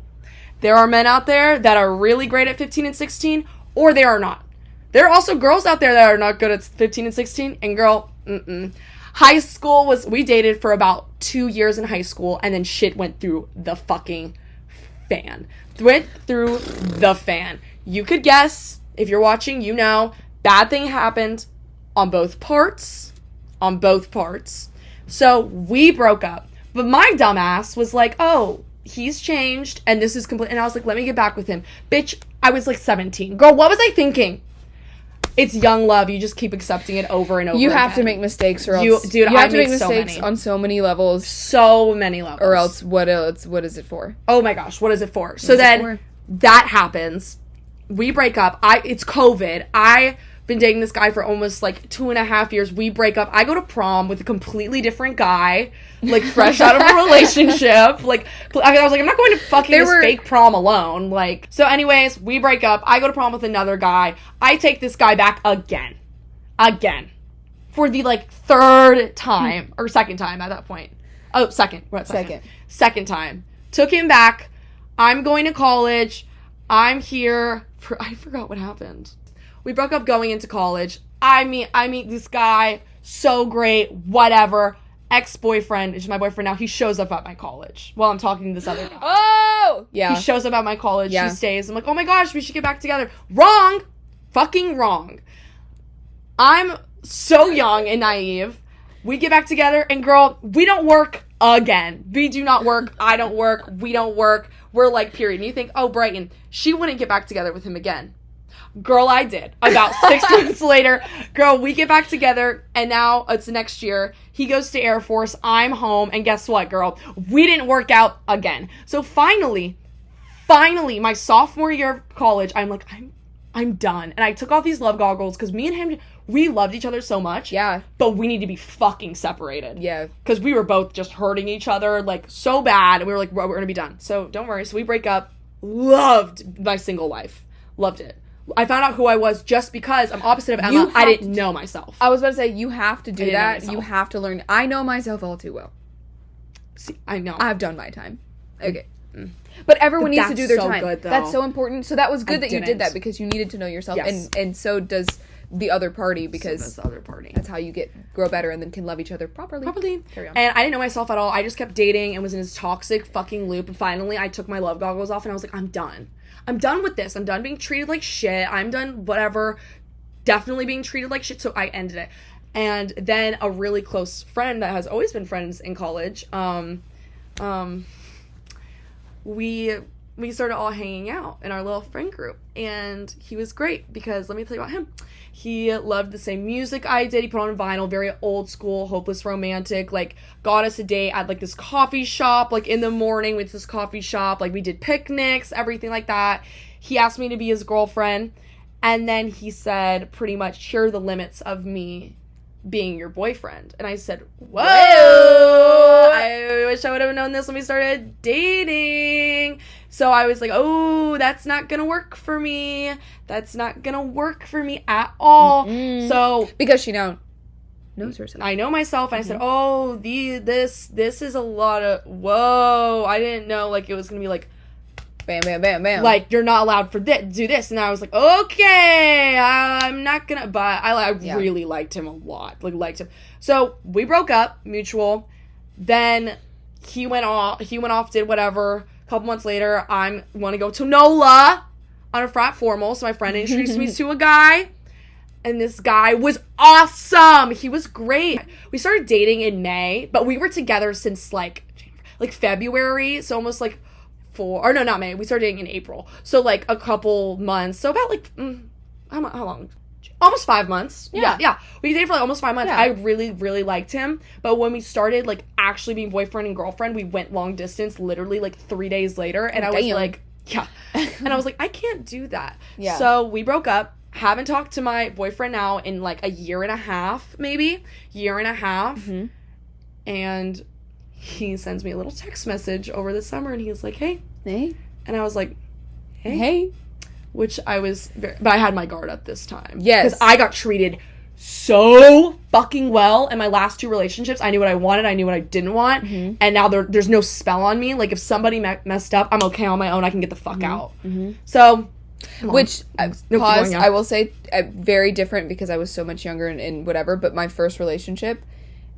There are men out there that are really great at 15 and 16, or they are not. There are also girls out there that are not good at 15 and 16, and girl, high school we dated for about 2 years in high school, and then shit went through the fucking fan. Went through the fan. You could guess, if you're watching, you know, bad thing happened on both parts. So we broke up. But my dumbass was like, oh, he's changed, and this is complete, and I was like, let me get back with him. Bitch, I was like 17. Girl, what was I thinking? It's young love. You just keep accepting it over and over. You have to make mistakes, or else you have to make mistakes on so many levels. So many levels. Or else, what else? What is it for? Oh my gosh, what is it for? So then that happens. We break up. It's COVID. I've been dating this guy for almost like 2.5 years. We break up. I go to prom with a completely different guy, like fresh out of a relationship. Like, I was like, I'm not going to fucking fake prom alone. Like, so anyways, we break up. I go to prom with another guy. I take this guy back again. For the, like, third time, or second time at that point. Oh, second. We're at second. Second time. Took him back. I'm going to college. I'm here. I forgot what happened. We broke up going into college. I meet this guy. So great. Whatever. Ex-boyfriend, which is my boyfriend now, he shows up at my college while I'm talking to this other guy. Oh! Yeah. He shows up at my college. Yeah. He stays. I'm like, oh my gosh, we should get back together. Wrong! Fucking wrong. I'm so young and naive. We get back together, and girl, we don't work again. We do not work. I don't work. We don't work. We're like, period. And you think, oh, Brighton, she wouldn't get back together with him again. Girl, I did. About 6 months later, girl, we get back together, and now it's next year. He goes to Air Force. I'm home, and guess what, girl? We didn't work out again. So finally, my sophomore year of college, I'm like, I'm done. And I took off these love goggles, because me and him, we loved each other so much. Yeah. But we need to be fucking separated. Yeah. Because we were both just hurting each other, like, so bad, and we were like, we're gonna be done. So don't worry. So we break up. Loved my single life. Loved it. I found out who I was just because I'm opposite of Emma. I didn't know myself. I was about to say, you have to do that. You have to learn. I know myself all too well. See, I know. I've done my time. Okay. But everyone needs to do their time. Good, though. That's so important. So that was good that you did that, because you needed to know yourself. Yes. And so does the other party, because so does the other party. That's how you grow better and then can love each other properly. Carry on. And I didn't know myself at all. I just kept dating and was in this toxic fucking loop. And finally, I took my love goggles off and I was like, I'm done. I'm done with this. I'm done being treated like shit. I'm done whatever. Definitely being treated like shit. So I ended it. And then a really close friend that has always been friends in college, we started all hanging out in our little friend group, and he was great because let me tell you about him. He loved the same music I did. He put on vinyl, very old school, hopeless romantic, like got us a date at like this coffee shop, like in the morning with this coffee shop, like we did picnics, everything like that. He asked me to be his girlfriend, and then he said pretty much, here are the limits of me being your boyfriend. And I said, whoa, I wish I would have known this when we started dating. So I was like, oh, that's not gonna work for me. That's not gonna work for me at all. Mm-mm. So because she knows herself. I know myself, and I said, oh, this is a lot of, whoa, I didn't know, like, it was gonna be like, bam, bam, bam, bam. Like, you're not allowed to do this. And I was like, okay, I'm not gonna, but I really liked him a lot. Like, liked him. So, we broke up, mutual. Then, he went off, did whatever. A couple months later, I want to go to NOLA on a frat formal. So, my friend introduced me to a guy. And this guy was awesome. He was great. We started dating in May, but we were together since, like February. So, almost, like, not May. We started dating in April. So, like, a couple months. So, about, like, how long? Almost 5 months. Yeah. We dated for, like, almost 5 months. Yeah. I really, really liked him. But when we started, like, actually being boyfriend and girlfriend, we went long distance literally, like, 3 days later. And I was like, yeah. And I was like, I can't do that. Yeah. So, we broke up. Haven't talked to my boyfriend now in, like, a year and a half, maybe. Mm-hmm. And he sends me a little text message over the summer, and he was like, hey. And I was like, hey. Which I was but I had my guard up this time. Yes. Because I got treated so fucking well in my last 2 relationships. I knew what I wanted. I knew what I didn't want. Mm-hmm. And now there's no spell on me. Like, if somebody messed up, I'm okay on my own. I can get the fuck out. Mm-hmm. So... Which, pause, I will say, very different because I was so much younger and whatever, but my first relationship,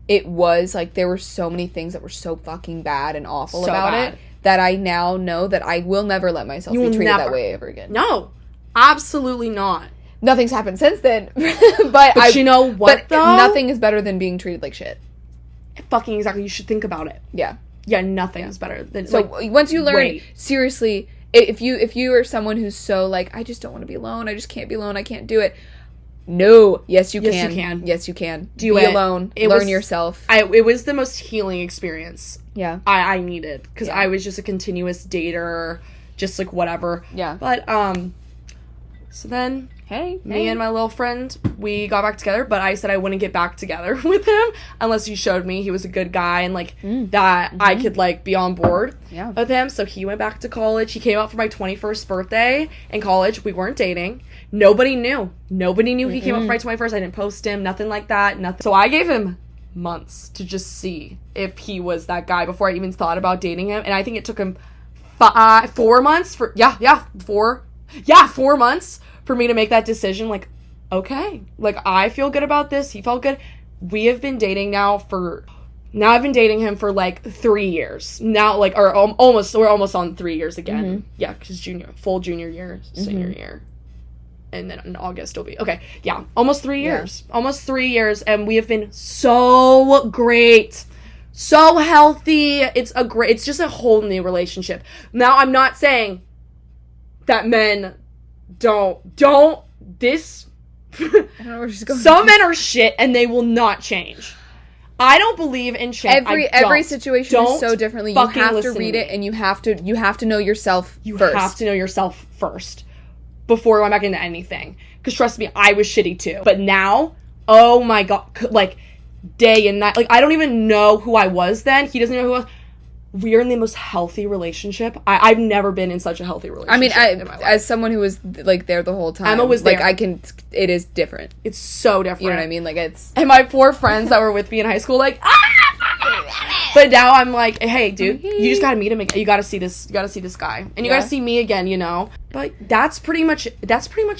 it was, like, there were so many things that were so fucking bad and awful about it that I now know that I will never let myself be treated that way ever again. No, absolutely not. Nothing's happened since then. but you know what, though? Nothing is better than being treated like shit. Fucking exactly. You should think about it. Yeah. Yeah, nothing is better than... So, like, once you learn, seriously... If you are someone who's so, like, I just don't want to be alone, I just can't be alone, I can't do it. No. Yes, you can. Yes, you can. Be alone. Learn yourself. It was the most healing experience. Yeah. I needed. Because I was just a continuous dater, just, like, whatever. Yeah. But, so then... Me and my little friend, we got back together, but I said I wouldn't get back together with him unless he showed me he was a good guy and, like, that I could, like, be on board with him. So he went back to college. He came out for my 21st birthday in college. We weren't dating. Nobody knew. He came out for my 21st. I didn't post him. Nothing like that. Nothing. So I gave him months to just see if he was that guy before I even thought about dating him. And I think it took him 4 months for... 4 months for me to make that decision, like, okay, like, I feel good about this, he felt good. We have been dating now I've been dating him for, like, 3 years. Now, like, or almost, we're almost on 3 years again. Mm-hmm. Yeah, because full junior year, senior year. And then in August it'll be, okay, yeah, almost 3 years. Yeah. Almost 3 years, and we have been so great. So healthy. It's just a whole new relationship. Now, I'm not saying that men... this I don't know where she's going. Some men are shit and they will not change. I don't believe in change. Every situation is so differently. You have to read it and you have to know yourself first. You have to know yourself first before going back into anything. Because trust me, I was shitty too. But now, oh my god, like, day and night. Like, I don't even know who I was then. He doesn't know who I was. We're in the most healthy relationship. I've never been in such a healthy relationship. I mean, as someone who was, like, there the whole time. Emma was there. Like, it is different. It's so different. You know what I mean? Like, it's... And my poor friends that were with me in high school, like, But now I'm like, hey, dude, you just gotta meet him again. You gotta see this guy. And you gotta see me again, you know? But that's pretty much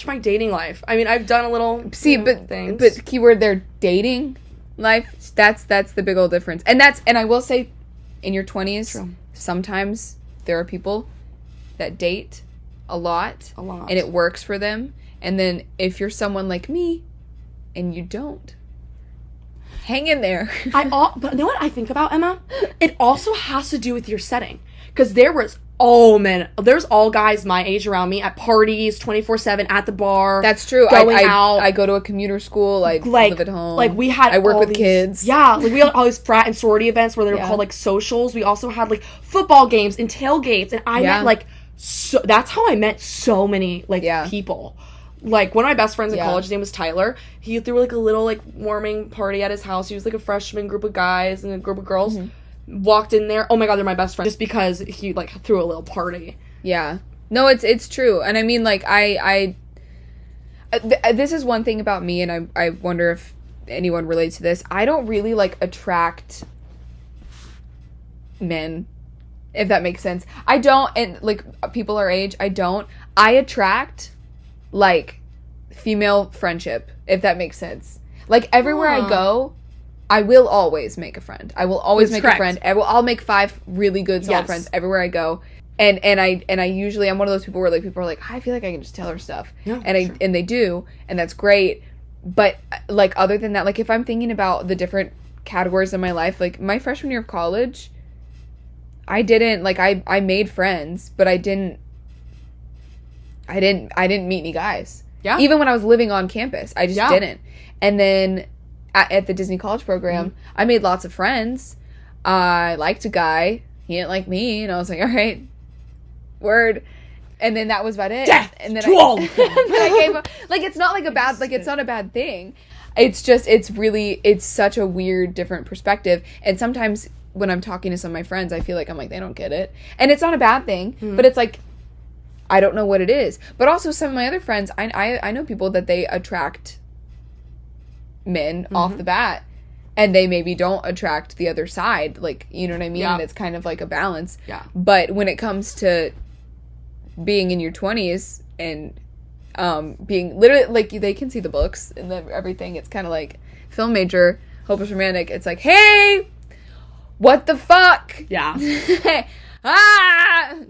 my dating life. I mean, I've done a little things. But keyword there, dating life, that's the big old difference. And I will say, in your 20s, sometimes there are people that date a lot, and it works for them. And then if you're someone like me, and you don't, hang in there. But you know what I think about, Emma? It also has to do with your setting. Because there's all guys my age around me at parties, 24/7 at the bar. That's true. Going out. I go to a commuter school. I live at home. Like I work with kids. Yeah, like we had all these frat and sorority events where they were called like socials. We also had like football games and tailgates, and I met like that's how I met so many people. Like one of my best friends in college, his name was tyler. He threw like a little like warming party at his house. He was like a freshman group of guys and a group of girls. Walked in there, oh my god, they're my best friend, just because he like threw a little party. Yeah, no, it's true. And I mean, like, this is one thing about me, and I wonder if anyone relates to this. I don't really like attract men, if that makes sense. I don't, and like people our age, I attract like female friendship, if that makes sense. Like everywhere I go, I will always make a friend. I will always make a friend. I'll make 5 really good solid friends everywhere I go. And I usually, I'm one of those people where like people are like, I feel like I can just tell her stuff. Yeah, and they do, and that's great. But like other than that, like if I'm thinking about the different categories in my life, like my freshman year of college, I didn't like I made friends, but I didn't meet any guys. Yeah. Even when I was living on campus, I just didn't. And then at the Disney College program, I made lots of friends. I liked a guy. He didn't like me, and I was like, all right, word. And then that was about it. Death and then to all of them. I gave up. Like, it's not like a bad, like, it's not a bad thing. It's just, it's such a weird, different perspective. And sometimes when I'm talking to some of my friends, I feel like I'm like, they don't get it. And it's not a bad thing, but it's like, I don't know what it is. But also some of my other friends, I know people that they attract men off the bat, and they maybe don't attract the other side, like, you know what I mean? And it's kind of like a balance. But when it comes to being in your 20s and being literally like, they can see the books and everything, it's kind of like film major, hopeless romantic. It's like, hey, what the fuck? Come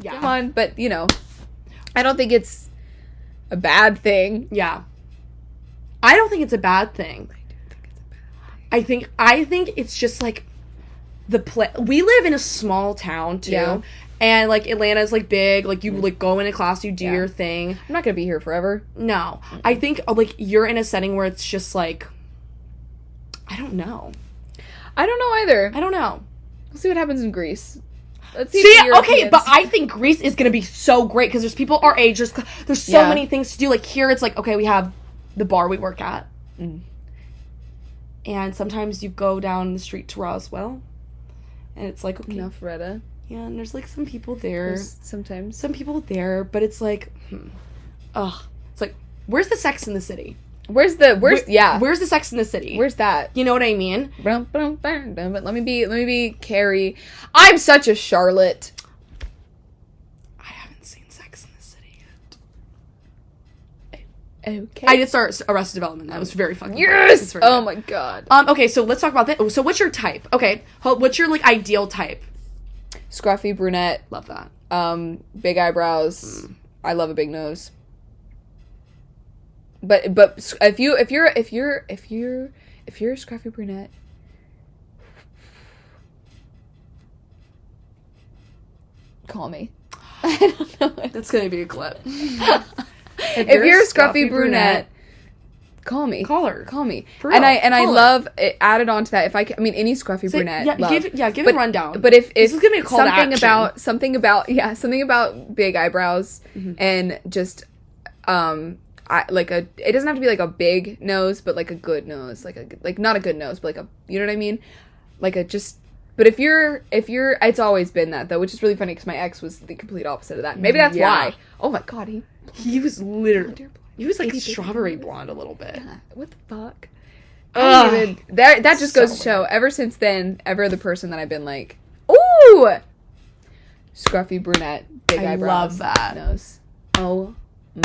on. But you know, I don't think it's a bad thing. I don't think it's a bad thing. I think it's just like we live in a small town too, and like Atlanta's like big, like you like go into class, you do your thing. I'm not gonna be here forever. No, I think like you're in a setting where it's just like, I don't know either. I don't know. We'll see what happens in Greece. Let's see. Okay, but I think Greece is gonna be so great because there's people our age. There's so many things to do. Like here, it's like, okay, we have the bar we work at. And sometimes you go down the street to Roswell, and it's like, okay. Alpharetta. Yeah, and there's like some people there. There's sometimes. Some people there, but it's like, it's like, where's the Sex in the City? Where's the Sex in the City? Where's that? You know what I mean? But let me be Carrie. I'm such a Charlotte. I haven't seen Sex in the City yet. Okay. I did start Arrested Development. That was very fucking yes. Very oh my god. Okay, so let's talk about that. So what's your type? Okay, what's your like ideal type? Scruffy brunette. Love that. Big eyebrows. I love a big nose. But if you're a scruffy brunette, call me. I don't know. That's gonna be a clip. If you're a scruffy brunette, call me. Call me. I love it, added on to that. If I mean any scruffy brunette. Give a rundown. But if this is gonna be a call to action. something about big eyebrows and just it doesn't have to be like a big nose, but like a good nose, like not a good nose, but like a, you know what I mean, like a just. But if you're, it's always been that though, which is really funny because my ex was the complete opposite of that. Maybe that's why. Oh my god, he was literally, he was like strawberry blonde a little bit. Yeah, what the fuck? That just goes to show. Ever since then, the person that I've been like, ooh, scruffy brunette, big eyebrows. I love that nose. Oh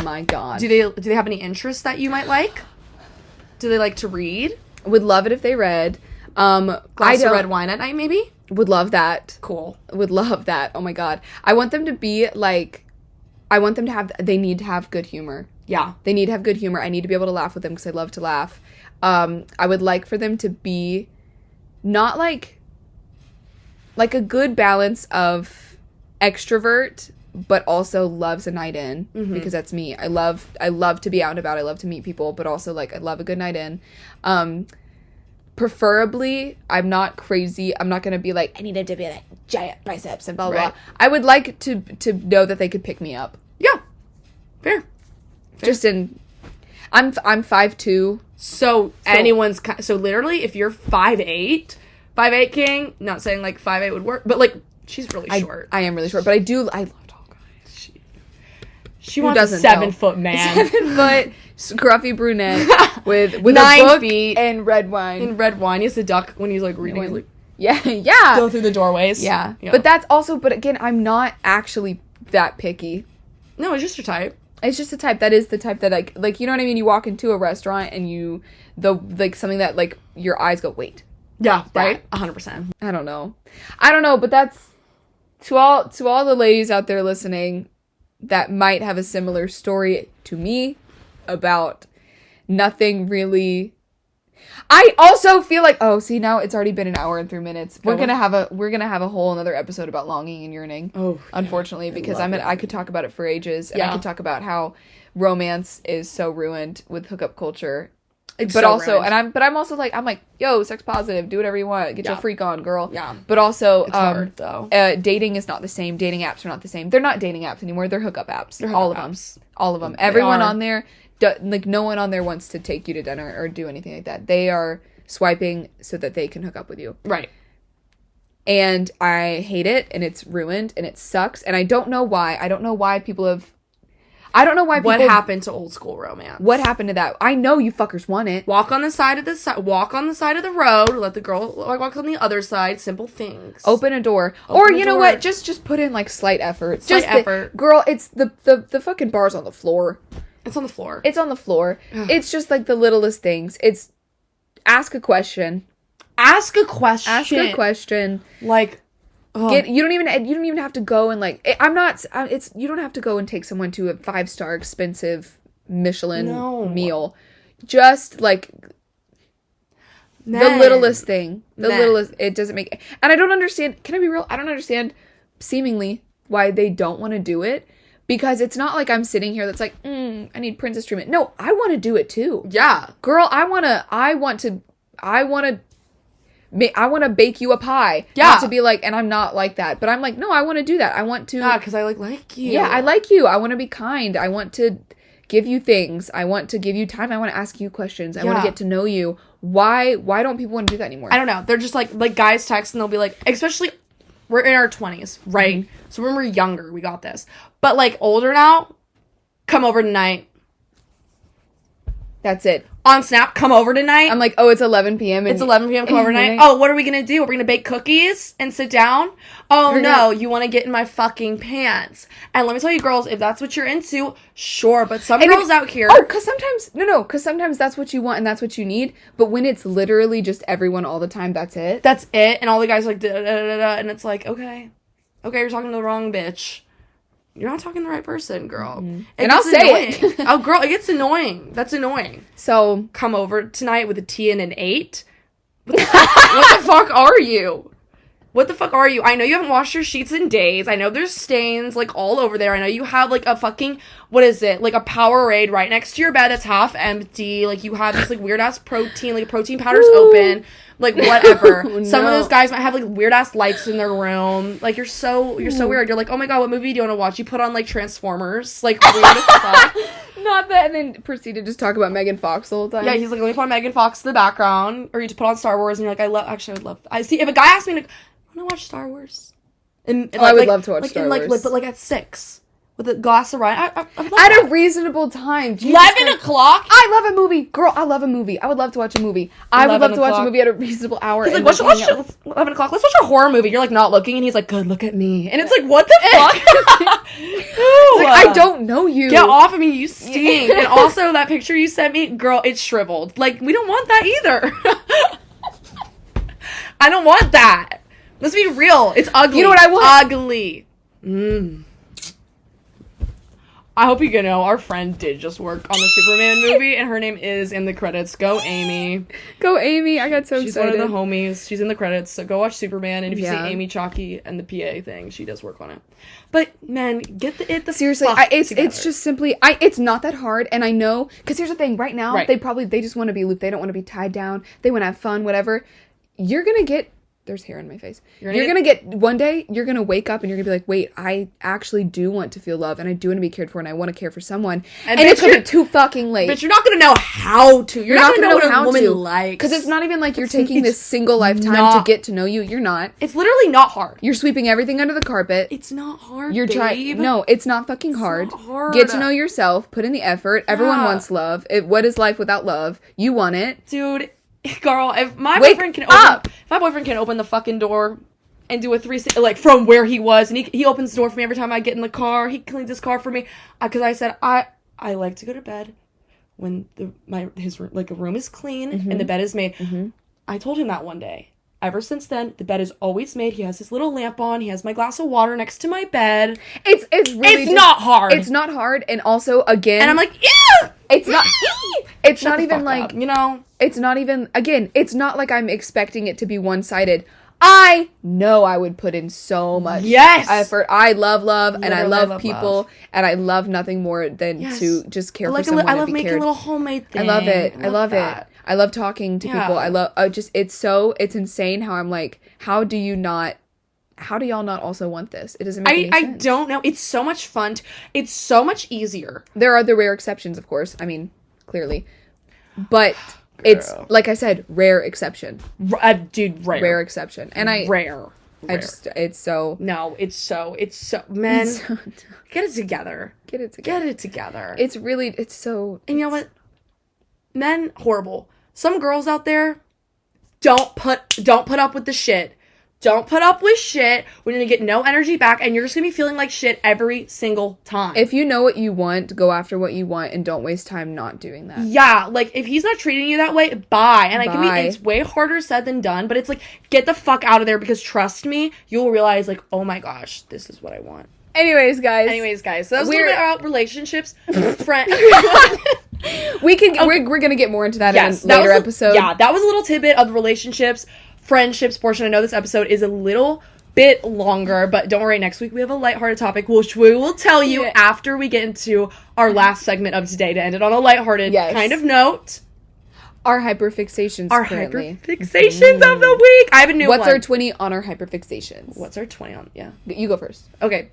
my god. Do they have any interests that you might like? Do they like to read? Would love it if they read. Glass of red wine at night, maybe? Would love that. Cool. Would love that. Oh my god. I want them to be like, they need to have good humor. Yeah. They need to have good humor. I need to be able to laugh with them because I love to laugh. I would like for them to be not like a good balance of extrovert, but also loves a night in, because that's me. I love to be out and about. I love to meet people, but also like I love a good night in. Preferably, I'm not crazy. I'm not gonna be like, I need to be like giant biceps and blah blah blah. I would like to know that they could pick me up. Yeah, fair. Just in, I'm 5'2". So literally, if you're 5'8", 5'8" king. Not saying like 5'8" would work, but like she's really short. I am really short, but I love tall guys. She wants a 7 foot man. 7 foot scruffy brunette with 9 a book feet and red wine. He has to duck when he's like reading. He's like, yeah. Go through the doorways. Yeah. But again, I'm not actually that picky. No, it's just your type. It's just a type. That is the type that like you know what I mean? You walk into a restaurant and something that like your eyes go, wait. Yeah, right? 100%. I don't know, but that's to all the ladies out there listening that might have a similar story to me about nothing really. I also feel like, now it's already been an hour and 3 minutes. We're gonna have a whole another episode about longing and yearning. Oh, unfortunately, because I could talk about it for ages, and I could talk about how romance is so ruined with hookup culture. I'm also like, yo, sex positive, do whatever you want, get your freak on, girl. Yeah. But also, it's hard, though. Dating is not the same. Dating apps are not the same. They're not dating apps anymore. They're hookup apps. All of them. Everyone on there. Like, no one on there wants to take you to dinner or do anything like that. They are swiping so that they can hook up with you. Right. And I hate it, and it's ruined, and it sucks, and I don't know why. I don't know why people... What happened to old school romance? What happened to that? I know you fuckers want it. Walk on the side of the road. Let the girl walk on the other side. Simple things. Open a door. Or you know what? Just put in like slight effort. Girl, it's the fucking bar's on the floor. It's on the floor. It's just like the littlest things. It's ask a question. Like, you don't even have to go and like you don't have to go and take someone to a 5-star expensive Michelin meal. Just like the littlest thing. Littlest, it doesn't make, and I don't understand, can I be real? I don't understand seemingly why they don't want to do it, because it's not like I'm sitting here that's like, I need princess treatment. No, I want to do it too. Yeah. Girl, I want to bake you a pie. Yeah. Not to be like, and I'm not like that. But I'm like, no, I want to do that. I want to. Yeah, because I like you. Yeah, I like you. I want to be kind. I want to give you things. I want to give you time. I want to ask you questions. I want to get to know you. Why don't people want to do that anymore? I don't know. They're just like guys text and they'll be like, especially, we're in our 20s, right? Mm-hmm. So when we're younger, we got this. But like older now, come over tonight. That's it. On Snap, come over tonight. I'm like, it's 11 p.m. It's 11 p.m. Come over tonight. Oh, what are we going to do? We're going to bake cookies and sit down? Oh, you want to get in my fucking pants. And let me tell you, girls, if that's what you're into, sure. But some girls out here... Oh, because sometimes that's what you want and that's what you need. But when it's literally just everyone all the time, that's it. That's it. And all the guys are like, da-da-da-da-da. And it's like, okay, you're talking to the wrong bitch. You're not talking to the right person, girl. Mm-hmm. And I'll say it. Oh, girl, it gets annoying. That's annoying. So, come over tonight with a T and an 8? What the fuck are you? What the fuck are you? I know you haven't washed your sheets in days. I know there's stains, like, all over there. I know you have, like, a fucking, what is it? Like, a Powerade right next to your bed that's half empty. Like, you have these, like, weird-ass protein powders open. Like, whatever. Some of those guys might have, like, weird-ass lights in their room. Like, you're so weird. You're like, oh my god, what movie do you want to watch? You put on, like, Transformers. Like, weird as fuck. Not that, and then proceed to just talk about Megan Fox the whole time. Yeah, he's like, let me put on Megan Fox in the background. Or you just put on Star Wars, and you're like, I would love... I see, if a guy asked me to... I want to watch Star Wars. And I would love to watch Star Wars. But, like, at 6. With a glass of wine. At a reasonable time. 11 o'clock? I love a movie. Girl, I love a movie. I would love to watch a movie. I would love to watch a movie at a reasonable hour. He's like, let's 11 o'clock. Let's watch a horror movie. You're like, not looking. And he's like, good, look at me. And it's like, what the fuck? It's like, I don't know you. Get off of me. You stink. And also, that picture you sent me, girl, it's shriveled. Like, we don't want that either. I don't want that. Let's be real. It's ugly. You know what I want? Ugly. I hope you know our friend did just work on the Superman movie, and her name is in the credits. Go Amy. Go Amy. I got so excited. She's one of the homies. She's in the credits, so go watch Superman, and if you see Amy Chalky and the PA thing, she does work on it. But man, get the seriously, it's just simply it's not that hard, and I know because here's the thing. Right now, they just want to be looped. They don't want to be tied down. They want to have fun, whatever. You're gonna get. There's hair on my face. You're gonna get one day. You're gonna wake up and you're gonna be like, wait, I actually do want to feel love, and I do want to be cared for, and I want to care for someone. And it's gonna be too fucking late. But you're not gonna know how to. You're not gonna know what a woman likes. Because it's not even like you're taking this single lifetime to get to know you. You're not. It's literally not hard. You're sweeping everything under the carpet. It's not hard. You're trying. No, it's not fucking hard. It's not hard. Get to know yourself. Put in the effort. Everyone wants love. What is life without love? You want it, dude. Girl, if my boyfriend can open the fucking door and do a 360, like from where he was, and he opens the door for me every time I get in the car. He cleans his car for me because I said I like to go to bed when his room is clean and the bed is made. I told him that one day. Ever since then, the bed is always made. He has his little lamp on. He has my glass of water next to my bed. It's not hard. It's not hard, and also again, and I'm like, ew! It's not. It's not even like up, you know. It's not even. Again, it's not like I'm expecting it to be one-sided. I know I would put in so much effort. I love love, and I love people, and I love nothing more than to just care for someone. I love and be making cared. a little homemade thing. I love it. I love it. I love talking to people. I love. It's insane how I'm like, how do y'all not also want this? It doesn't make any sense. I don't know. It's so much fun. It's so much easier. There are the rare exceptions, of course. I mean, clearly. But it's, like I said, rare exception. Dude, rare. Rare exception. And Rare. It's so... No, it's so... Men, get it together. Get it together. It's so... And you know what? Men, horrible. Some girls out there, don't put up with the shit. Don't put up with shit when you're gonna get no energy back, and you're just gonna be feeling like shit every single time. If you know what you want, go after what you want, and don't waste time not doing that. Yeah, like, if he's not treating you that way, bye. And it's way harder said than done, but it's like, get the fuck out of there, because trust me, you'll realize, like, oh my gosh, this is what I want. Anyways, guys. So that was a little bit about relationships. We're gonna get more into that in a later episode. Yeah, that was a little tidbit of the relationships, friendships portion. I know this episode is a little bit longer, but don't worry, next week we have a lighthearted topic, which we will tell you after we get into our last segment of today, to end it on a lighthearted kind of note. Our hyperfixations currently. Hyperfixations of the week. I have a new one. What's our 20 on our hyperfixations? What's our 20 on? Yeah. You go first. Okay.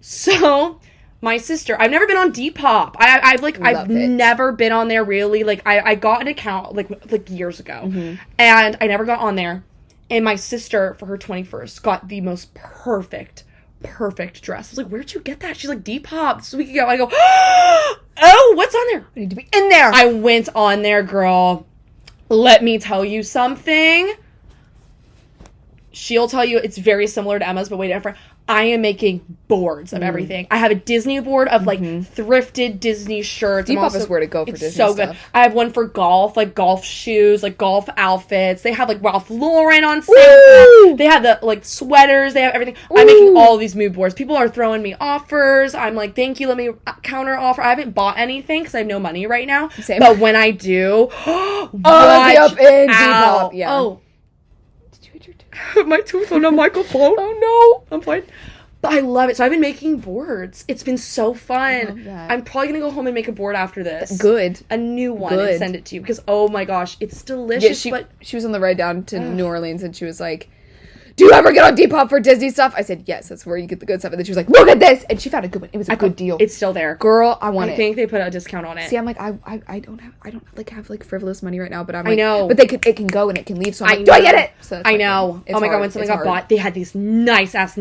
So my sister, I've never been on Depop. I've never been on there really. Like I got an account like years ago, and I never got on there. And my sister, for her 21st, got the most perfect dress. I was like, where'd you get that? She's like, Depop. This week ago. I go, oh, what's on there? I need to be in there. I went on there, girl. Let me tell you something. She'll tell you it's very similar to Emma's, but way different. I am making boards of everything. I have a Disney board of like thrifted Disney shirts. Depop is where to go for Disney so stuff. Good. I have one for golf, like golf shoes, like golf outfits. They have like Ralph Lauren on sale. They have the like sweaters. They have everything. Ooh. I'm making all these mood boards. People are throwing me offers. I'm like, thank you. Let me counter offer. I haven't bought anything because I have no money right now. Same. But when I do, watch up in Depop. Yeah. Oh. My tooth on a microphone. Oh no, I'm fine. But I love it. So I've been making boards. It's been so fun. I love that. I'm probably gonna go home and make a board after this. Good. A new one and send it to you because oh my gosh, it's delicious. Yeah, she was on the ride down to New Orleans and she was like, do you ever get on Depop for Disney stuff? I said, yes, that's where you get the good stuff. And then she was like, look at this. And she found a good one. It was a good deal. It's still there. Girl, I want it. I think they put a discount on it. See, I'm like, I don't have frivolous money right now, but I'm like, I know. But it can go and it can leave. So I'm like, do I get it? So I know. Oh my God, when something got bought, they had these nice ass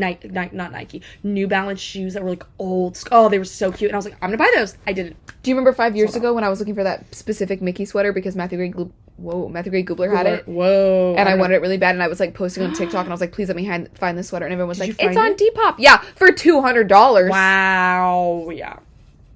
New Balance shoes that were like old. Oh, they were so cute. And I was like, I'm gonna buy those. I didn't. Do you remember 5 years ago when I was looking for that specific Mickey sweater because Matthew Gray Gubler had it? Whoa. And I wanted it really bad, and I was like posting on TikTok, and I was like, please let me find this sweater. And everyone was like, it's on Depop. Yeah, for $200. Wow. Yeah.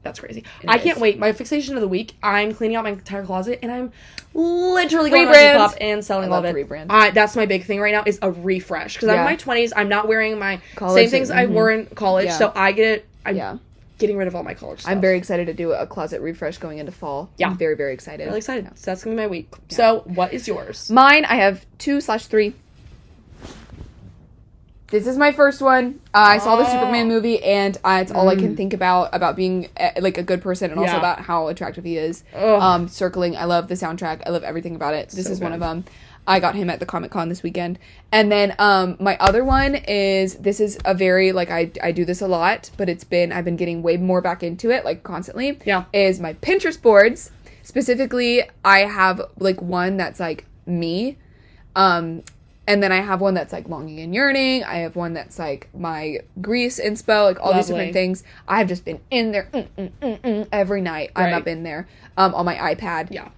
That's crazy. I can't wait. My fixation of the week, I'm cleaning out my entire closet, and I'm literally going on Depop and selling all of it. Rebrand. That's my big thing right now is a refresh. Because I'm in my 20s. I'm not wearing my same things I wore in college. Yeah. So I get it. getting rid of all my college stuff. I'm very excited to do a closet refresh going into fall. Yeah. I'm very, very excited. Really excited. Yeah. So that's going to be my week. Yeah. So what is yours? Mine, I have 2/3. This is my first one. I saw the Superman movie, and it's all I can think about being like a good person, and also about how attractive he is. Circling, I love the soundtrack. I love everything about it. This is one of them. I got him at the Comic-Con this weekend. And then my other one is, this is a very, like, I do this a lot, but I've been getting way more back into it, like, constantly. Yeah. Is my Pinterest boards. Specifically, I have, like, one that's, like, me. And then I have one that's, like, longing and yearning. I have one that's, like, my Grease inspo, like, all these different things. I have just been in there every night. I'm up in there on my iPad. Yeah.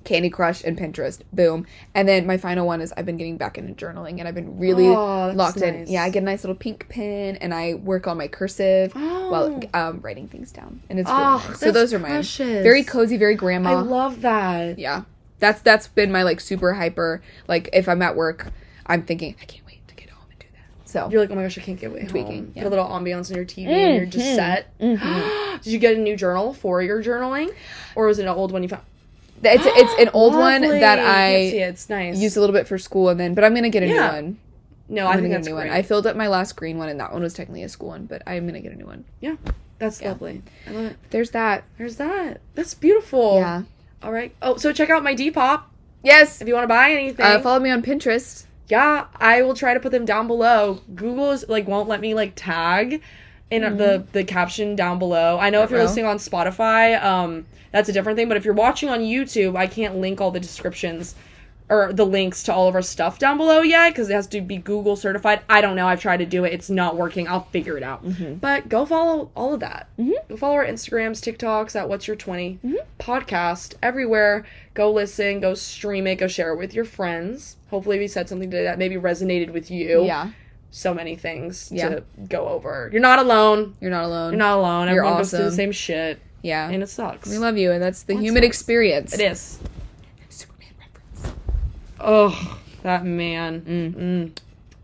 Candy Crush and Pinterest. Boom. And then my final one is I've been getting back into journaling, and I've been really locked in. Yeah, I get a nice little pink pen, and I work on my cursive while writing things down. And it's really nice. So those are mine. Very cozy, very grandma. I love that. Yeah. That's been my, like, super hyper, like, if I'm at work, I'm thinking, I can't wait to get home and do that. So you're like, oh my gosh, I can't get away tweaking. Home. Put a little ambiance on your TV and you're just set. Did you get a new journal for your journaling? Or was it an old one you found? It's an old one that I it's nice. used a little bit for school, and but I'm going to get a new one. No, I think that's a new one. I filled up my last green one, and that one was technically a school one, but I'm going to get a new one. Yeah, that's lovely. I love it. There's that. That's beautiful. Yeah. All right. Oh, so check out my Depop. Yes. If you want to buy anything. Follow me on Pinterest. Yeah, I will try to put them down below. Google is, like, won't let me, like, tag in the caption down below. I know if you're listening on Spotify, that's a different thing. But if you're watching on YouTube, I can't link all the descriptions or the links to all of our stuff down below yet because it has to be Google certified. I don't know. I've tried to do it. It's not working. I'll figure it out. But go follow all of that. Go follow our Instagrams, TikToks at What's Your 20 podcast everywhere. Go listen. Go stream it. Go share it with your friends. Hopefully we said something today that maybe resonated with you. Yeah. So many things to go over. You're not alone. You're not alone. Everyone awesome. goes through the same shit. Yeah. And it sucks. We love you, and that's the human experience. It is. Superman reference. Oh, that man.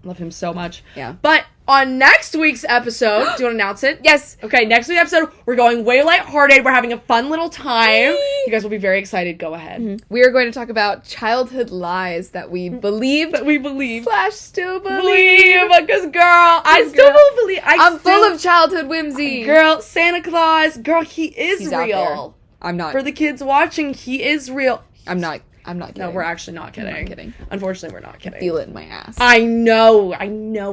Love him so much. Yeah. But on next week's episode, do you want to announce it? Yes. Okay, next week's episode, we're going way lighthearted. We're having a fun little time. You guys will be very excited. Go ahead. We are going to talk about childhood lies that we believe. / still believe. Because, girl, I still believe. I'm full of childhood whimsy. Girl, Santa Claus, girl, he is He's real. out there. I'm not. For the kids watching, he is real. I'm not kidding. No, we're actually not kidding. I'm not kidding. Unfortunately, we're not kidding. I feel it in my ass. I know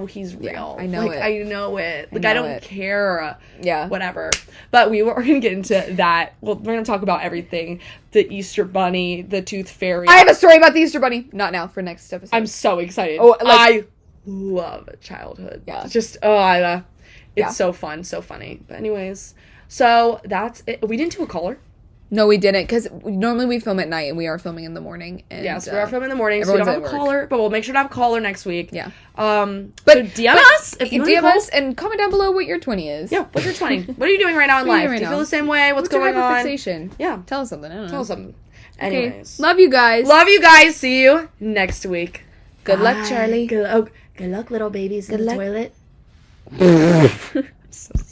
he's real. Yeah, I know it. I know it. Like, I don't care. Yeah. Whatever. But we're going to get into that. Well, we're going to talk about everything. The Easter Bunny, the Tooth Fairy. I have a story about the Easter Bunny. Not now, for next episode. I'm so excited. Oh, like, I love childhood. Yeah. Just, it's so fun, so funny. But anyways, so that's it. We didn't do a caller. No, we didn't, because normally we film at night, and we are filming in the morning. And, yes, we are filming in the morning, so we don't have a caller, but we'll make sure to have a caller next week. Yeah. But so DM us if you DM us and comment down below what your 20 is. Yeah, what's your 20? What are you doing right now in life? Do you feel the same way? What's going your on? hyperfixation? Yeah. Tell us something. I don't know. Tell us something. Anyways. Okay. Love you guys. See you next week. Good luck, Charlie. Good luck, little babies in the toilet.